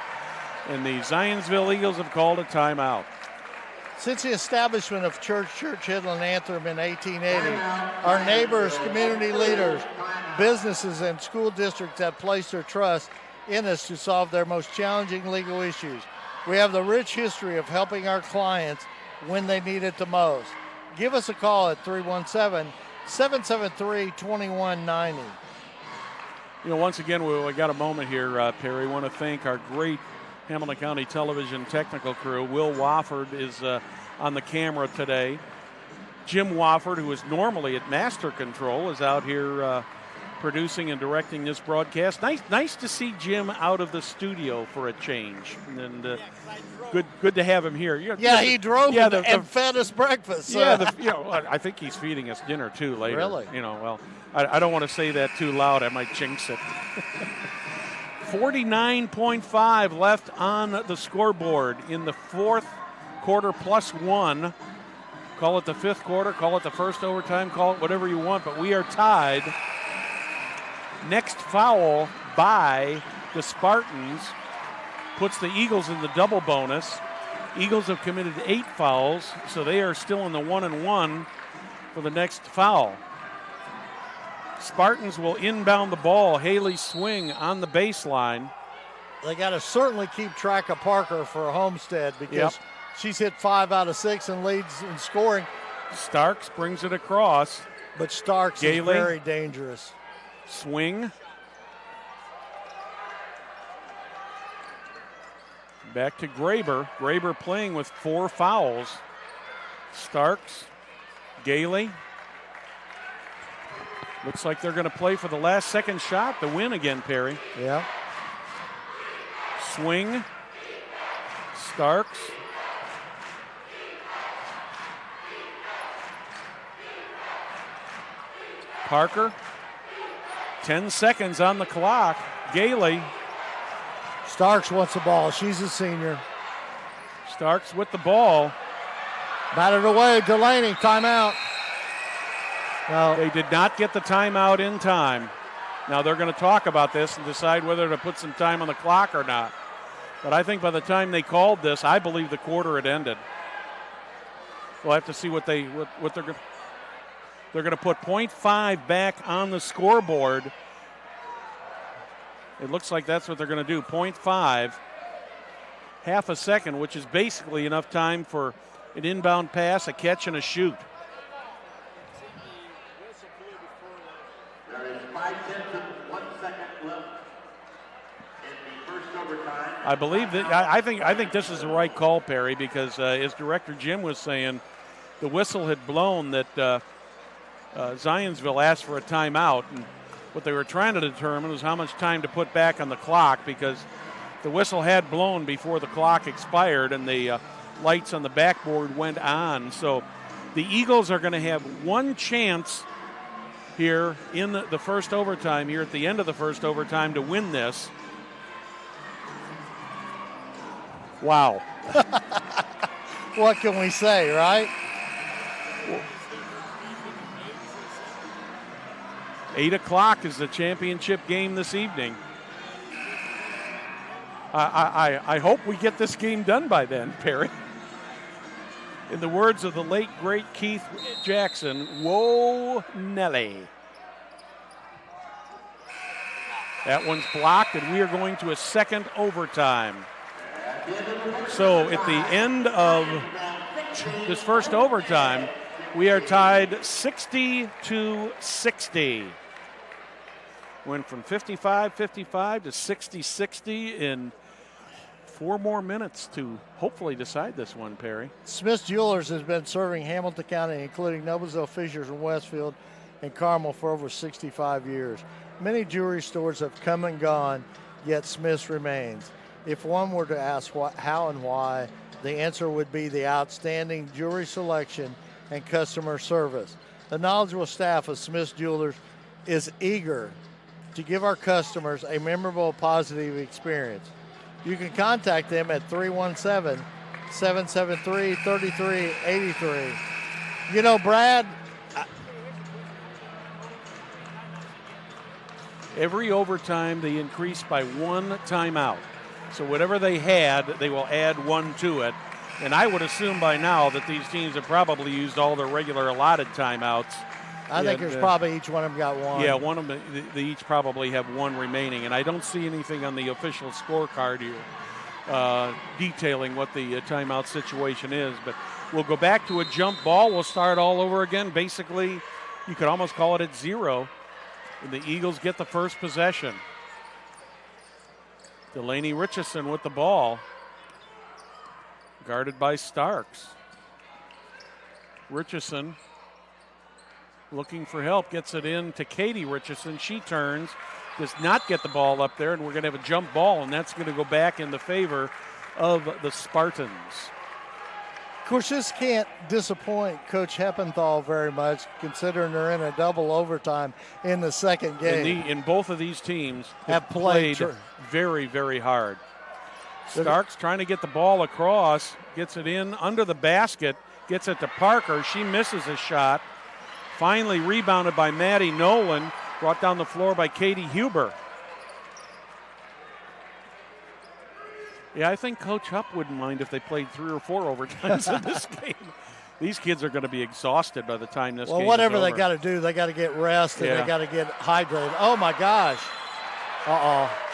and the Zionsville Eagles have called a timeout. Since the establishment of Church Headland Anthem in 1880, our neighbors, community leaders, businesses, and school districts have placed their trust in us to solve their most challenging legal issues. We have the rich history of helping our clients when they need it the most. Give us a call at 317-773-2190. Once again, we got a moment here, Perry. We want to thank our great Hamilton County Television technical crew. Will Wofford is on the camera today. Jim Wofford, who is normally at master control, is out here producing and directing this broadcast. Nice to see Jim out of the studio for a change, and good to have him here. He drove and fed us breakfast. I think he's feeding us dinner too later. Really? I don't want to say that too loud. I might jinx it. 49.5 left on the scoreboard in the fourth quarter plus one. Call it the fifth quarter, call it the first overtime, call it whatever you want, but we are tied. Next foul by the Spartans puts the Eagles in the double bonus. Eagles have committed 8 fouls, so they are still in the 1-and-1 for the next foul. Spartans will inbound the ball. Haley swing on the baseline. They got to certainly keep track of Parker for Homestead because she's hit 5 out of 6 and leads in scoring. Starks brings it across. But Starks is very dangerous. Swing. Back to Graber. Graber playing with 4 fouls. Starks, Gailey. Looks like they're going to play for the last second shot to win again, Perry. Yeah. Swing. Starks. Parker. 10 seconds on the clock. Gailey. Starks wants the ball. She's a senior. Starks with the ball. Batted away. Delaney, timeout. No. They did not get the timeout in time. Now they're going to talk about this and decide whether to put some time on the clock or not. But I think by the time they called this, I believe the quarter had ended. We'll have to see what they're going to put 0.5 back on the scoreboard. It looks like that's what they're going to do. 0.5, half a second, which is basically enough time for an inbound pass, a catch, and a shoot. There is 5 tenths of 1 second left in the first overtime. I believe that I think this is the right call, Perry, because as Director Jim was saying, the whistle had blown that Zionsville asked for a timeout, and what they were trying to determine was how much time to put back on the clock, because the whistle had blown before the clock expired and the lights on the backboard went on. So the Eagles are going to have one chance here in the first overtime, here at the end of the first overtime, to win this. Wow. What can we say, right? 8 o'clock is the championship game this evening. I hope we get this game done by then, Perry. In the words of the late, great Keith Jackson, whoa, Nelly. That one's blocked, and we are going to a second overtime. So at the end of this first overtime, we are tied 60-60. Went from 55-55 to 60-60 in 4 more minutes to hopefully decide this one, Perry. Smith Jewelers has been serving Hamilton County, including Noblesville, Fishers, and Westfield and Carmel for over 65 years. Many jewelry stores have come and gone, yet Smith's remains. If one were to ask how and why, the answer would be the outstanding jewelry selection and customer service. The knowledgeable staff of Smith's Jewelers is eager to give our customers a memorable, positive experience. You can contact them at 317-773-3383. You know, Brad, every overtime they increase by 1 timeout. So whatever they had, they will add 1 to it. And I would assume by now that these teams have probably used all their regular allotted timeouts. I think there's probably each one of them got one. Yeah, one of them, they each probably have one remaining. And I don't see anything on the official scorecard here detailing what the timeout situation is. But we'll go back to a jump ball. We'll start all over again. Basically, you could almost call it at 0. And the Eagles get the first possession. Delaney Richardson with the ball. Guarded by Starks. Richardson looking for help, gets it in to Katie Richardson. She turns, does not get the ball up there, and we're going to have a jump ball, and that's going to go back in the favor of the Spartans. Of course, this can't disappoint Coach Heppenthal very much, considering they're in a double overtime in the second game. And both of these teams have played very, very hard. Starks trying to get the ball across, gets it in under the basket, gets it to Parker. She misses a shot. Finally rebounded by Maddie Nolan, brought down the floor by Katie Huber. Yeah, I think Coach Hupp wouldn't mind if they played 3 or 4 overtimes in this game. These kids are going to be exhausted by the time this game is over. Well, whatever they got to do, they got to get rest and they got to get hydrated. Oh, my gosh.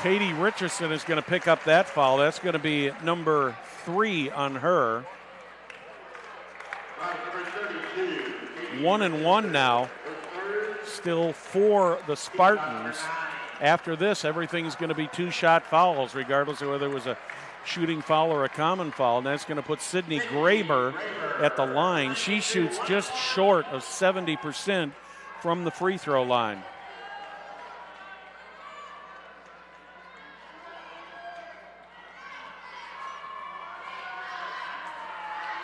Katie Richardson is going to pick up that foul. That's going to be number 3 on her. 1-1 now. Still for the Spartans. After this, everything's going to be 2-shot fouls, regardless of whether it was a shooting foul or a common foul. And that's going to put Sydney Graber at the line. She shoots just short of 70% from the free throw line.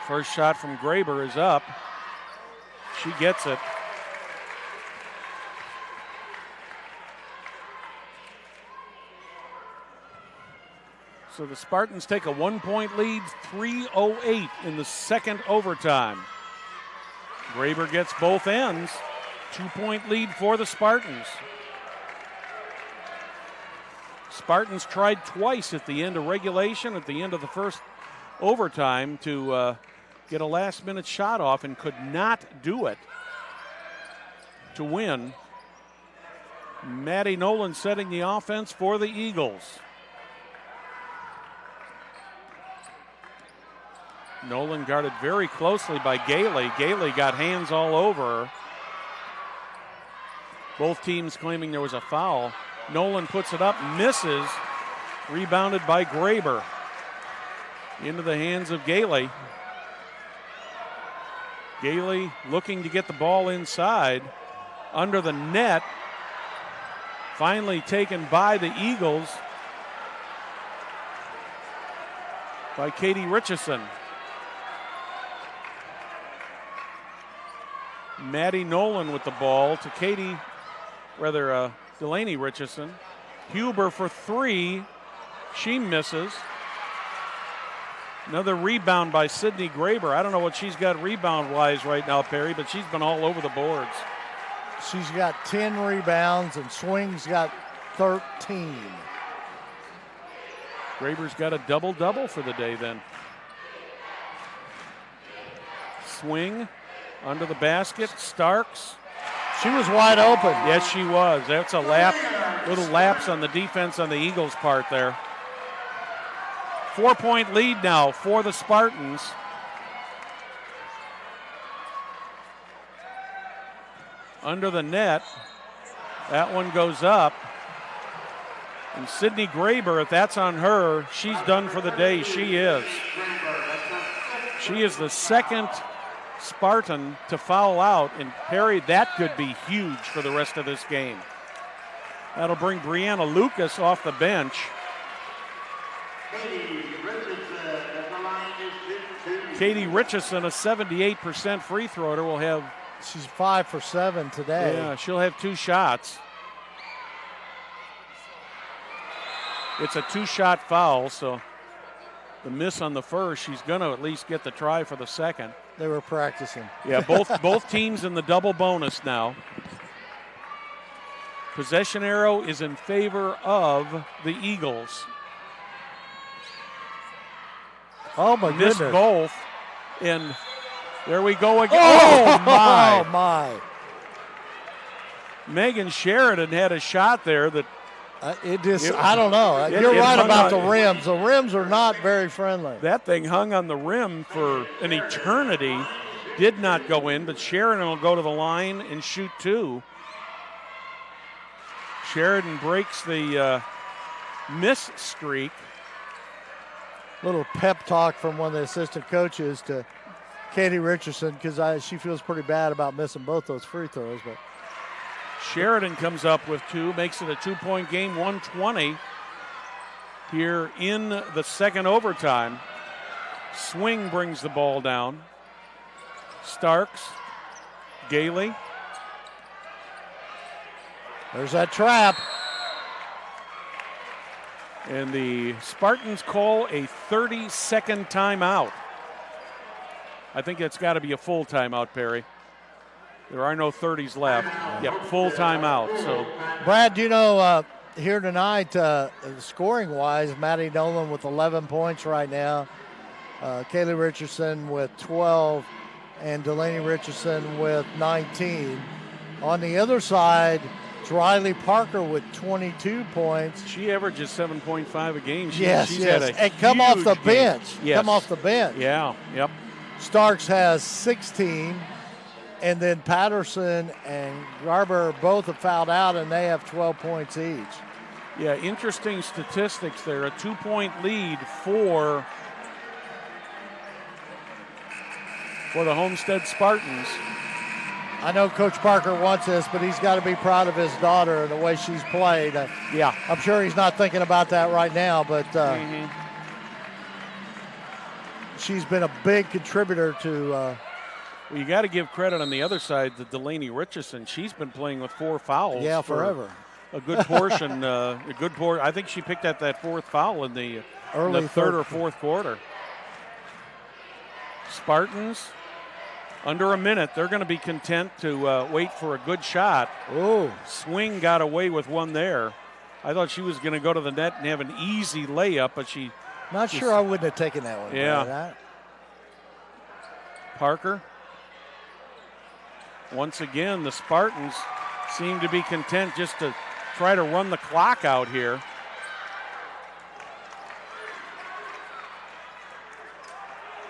First shot from Graber is up. She gets it. So the Spartans take a 1-point lead, 3:08 in the second overtime. Graber gets both ends. 2-point lead for the Spartans. Spartans tried twice at the end of regulation, at the end of the first overtime, to get a last-minute shot off and could not do it to win. Maddie Nolan setting the offense for the Eagles. Nolan guarded very closely by Gailey. Gailey got hands all over her. Both teams claiming there was a foul. Nolan puts it up, misses. Rebounded by Graber. Into the hands of Gailey. Gailey looking to get the ball inside. Under the net. Finally taken by the Eagles. By Katie Richardson. Maddie Nolan with the ball to Delaney Richardson. Huber for 3. She misses. Another rebound by Sydney Graber. I don't know what she's got rebound-wise right now, Perry, but she's been all over the boards. She's got 10 rebounds and Swing's got 13. Graber's got a double-double for the day then. Swing under the basket. Starks. She was wide open. Yes, she was. That's a little lapse on the defense on the Eagles' part there. 4-point lead now for the Spartans. Under the net. That one goes up. And Sydney Graber, if that's on her, she's done for the day. She is. She is the second Spartan to foul out. And Perry, that could be huge for the rest of this game. That'll bring Brianna Lucas off the bench. Katie Richardson, a 78% free thrower, will have. She's 5 for 7 today. Yeah, she'll have 2 shots. It's a 2-shot foul, so the miss on the first, she's going to at least get the try for the second. They were practicing. Yeah, both teams in the double bonus now. Possession arrow is in favor of the Eagles. Oh, my Missed goodness. both. And there we go again. Oh, my. Oh, my. Megan Sheridan had a shot there that I don't know. You're right about the rims. The rims are not very friendly. That thing hung on the rim for an eternity. Did not go in, but Sheridan will go to the line and shoot 2. Sheridan breaks the miss streak. Little pep talk from one of the assistant coaches to Katie Richardson, because she feels pretty bad about missing both those free throws. But Sheridan comes up with 2, makes it a 2-point game, 120 here in the second overtime. Swing brings the ball down. Starks, Gailey. There's that trap. And the Spartans call a 30-second timeout. I think it's got to be a full timeout, Perry. There are no 30s left. Yep, full timeout. So, Brad, here tonight, scoring-wise, Maddie Nolan with 11 points right now. Kaylee Richardson with 12, and Delaney Richardson with 19. On the other side, it's Riley Parker with 22 points. She averages 7.5 a game. She's had a and come off the huge bench. game. Yes. Come off the bench. Yeah, yep. Starks has 16, and then Patterson and Garber both have fouled out, and they have 12 points each. Yeah, interesting statistics there. A 2-point lead for the Homestead Spartans. I know Coach Parker wants this, but he's got to be proud of his daughter and the way she's played. Yeah. I'm sure he's not thinking about that right now, but she's been a big contributor to. Well, you got to give credit on the other side to Delaney Richardson. She's been playing with 4 fouls. Yeah, forever. A good portion. I think she picked up that 4th foul in the third or fourth quarter. Spartans, under a minute, they're going to be content to wait for a good shot. Oh, Swing got away with one there. I thought she was going to go to the net and have an easy layup, but she. Not sure I wouldn't have taken that one. Yeah. Parker. Once again, the Spartans seem to be content just to try to run the clock out here.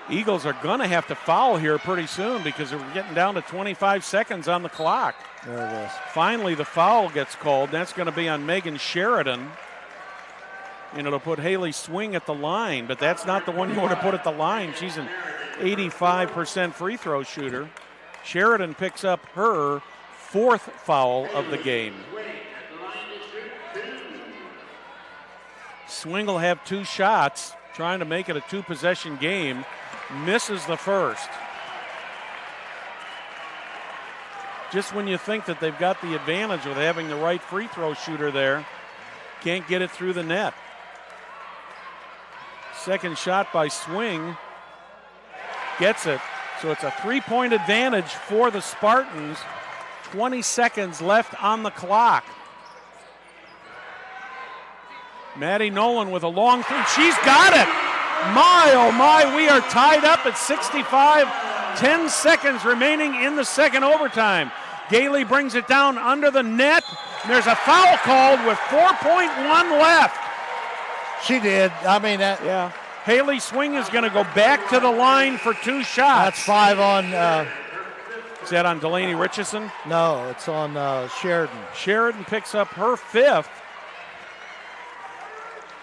Eagles are going to have to foul here pretty soon because we're getting down to 25 seconds on the clock. There it is. Finally, the foul gets called. That's going to be on Megan Sheridan. And it'll put Haley Swing at the line, but that's not the one you want to put at the line. She's an 85% free throw shooter. Sheridan picks up her 4th foul of the game. Swing will have 2 shots, trying to make it a 2-possession game. Misses the first. Just when you think that they've got the advantage with having the right free throw shooter there, can't get it through the net. Second shot by Swing. Gets it. So it's a 3-point advantage for the Spartans. 20 seconds left on the clock. Maddie Nolan with a long three. She's got it. My, oh my, we are tied up at 65. 10 seconds remaining in the second overtime. Gailey brings it down under the net. There's a foul called with 4.1 left. She did. Yeah. Haley Swing is going to go back to the line for 2 shots. That's 5 on. Is that on Delaney Richardson? No, it's on Sheridan. Sheridan picks up her 5th.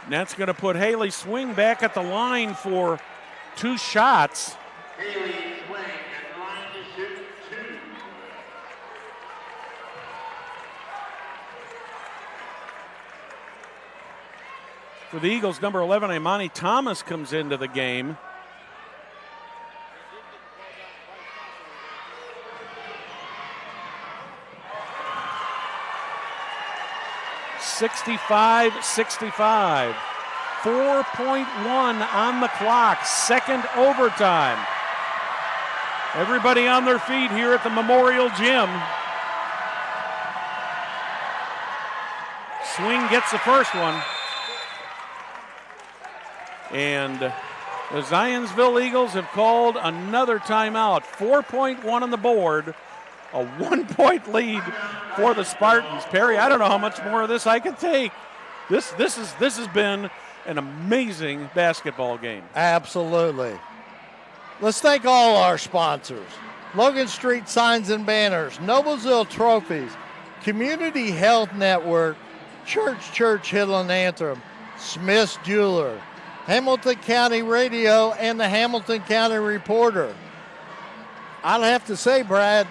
And that's going to put Haley Swing back at the line for 2 shots. Haley Swing at the line to shoot 2. For the Eagles, number 11, Imani Thomas comes into the game. (65-65). 4.1 on the clock. Second overtime. Everybody on their feet here at the Memorial Gym. Swing gets the first one. And The Zionsville Eagles have called another timeout. 4.1 on the board. A 1-point lead for the Spartans. Perry, I don't know how much more of this I can take. This has been an amazing basketball game. Absolutely. Let's thank all our sponsors. Logan Street Signs and Banners, Noblesville Trophies, Community Health Network, Church Hill and Antrim, Smith's Jeweler, Hamilton County Radio, and the Hamilton County Reporter. I'd have to say, Brad,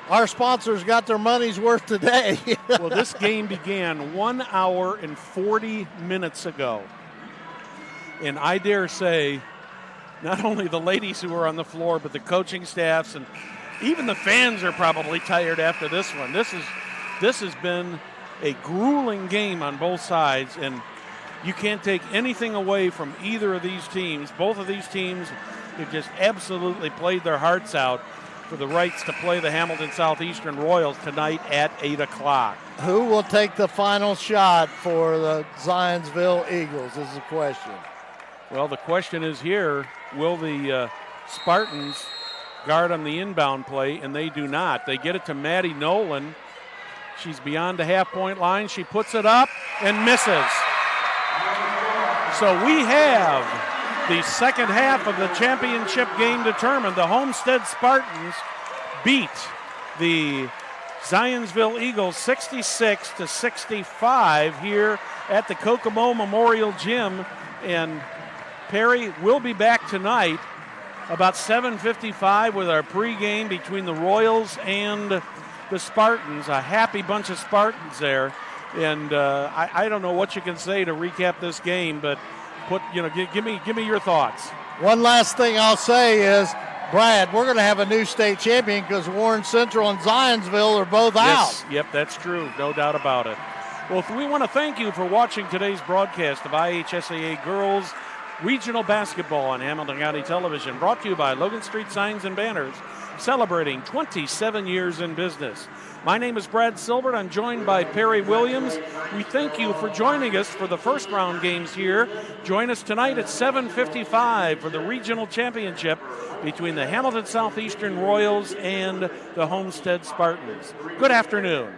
our sponsors got their money's worth today. Well, this game began 1 hour and 40 minutes ago. And I dare say, not only the ladies who are on the floor, but the coaching staffs and even the fans are probably tired after this one. This has been a grueling game on both sides, and you can't take anything away from either of these teams. Both of these teams have just absolutely played their hearts out for the rights to play the Hamilton Southeastern Royals tonight at 8 o'clock. Who will take the final shot for the Zionsville Eagles is the question. Well, the question is here, will the Spartans guard on the inbound play? And they do not. They get it to Maddie Nolan. She's beyond the half-point line. She puts it up and misses. So we have the second half of the championship game determined. The Homestead Spartans beat the Zionsville Eagles 66-65 here at the Kokomo Memorial Gym. And Perry will be back tonight about 7:55 with our pregame between the Royals and the Spartans. A happy bunch of Spartans there. And I don't know what you can say to recap this game, but give me your thoughts. One last thing I'll say is, Brad, we're going to have a new state champion because Warren Central and Zionsville are both out. Yes, yep, that's true. No doubt about it. Well, we want to thank you for watching today's broadcast of IHSAA Girls Regional Basketball on Hamilton County Television, brought to you by Logan Street Signs and Banners, celebrating 27 years in business. My name is Brad Silbert. I'm joined by Perry Williams. We thank you for joining us for the first round games here. Join us tonight at 7:55 for the regional championship between the Hamilton Southeastern Royals and the Homestead Spartans. Good afternoon.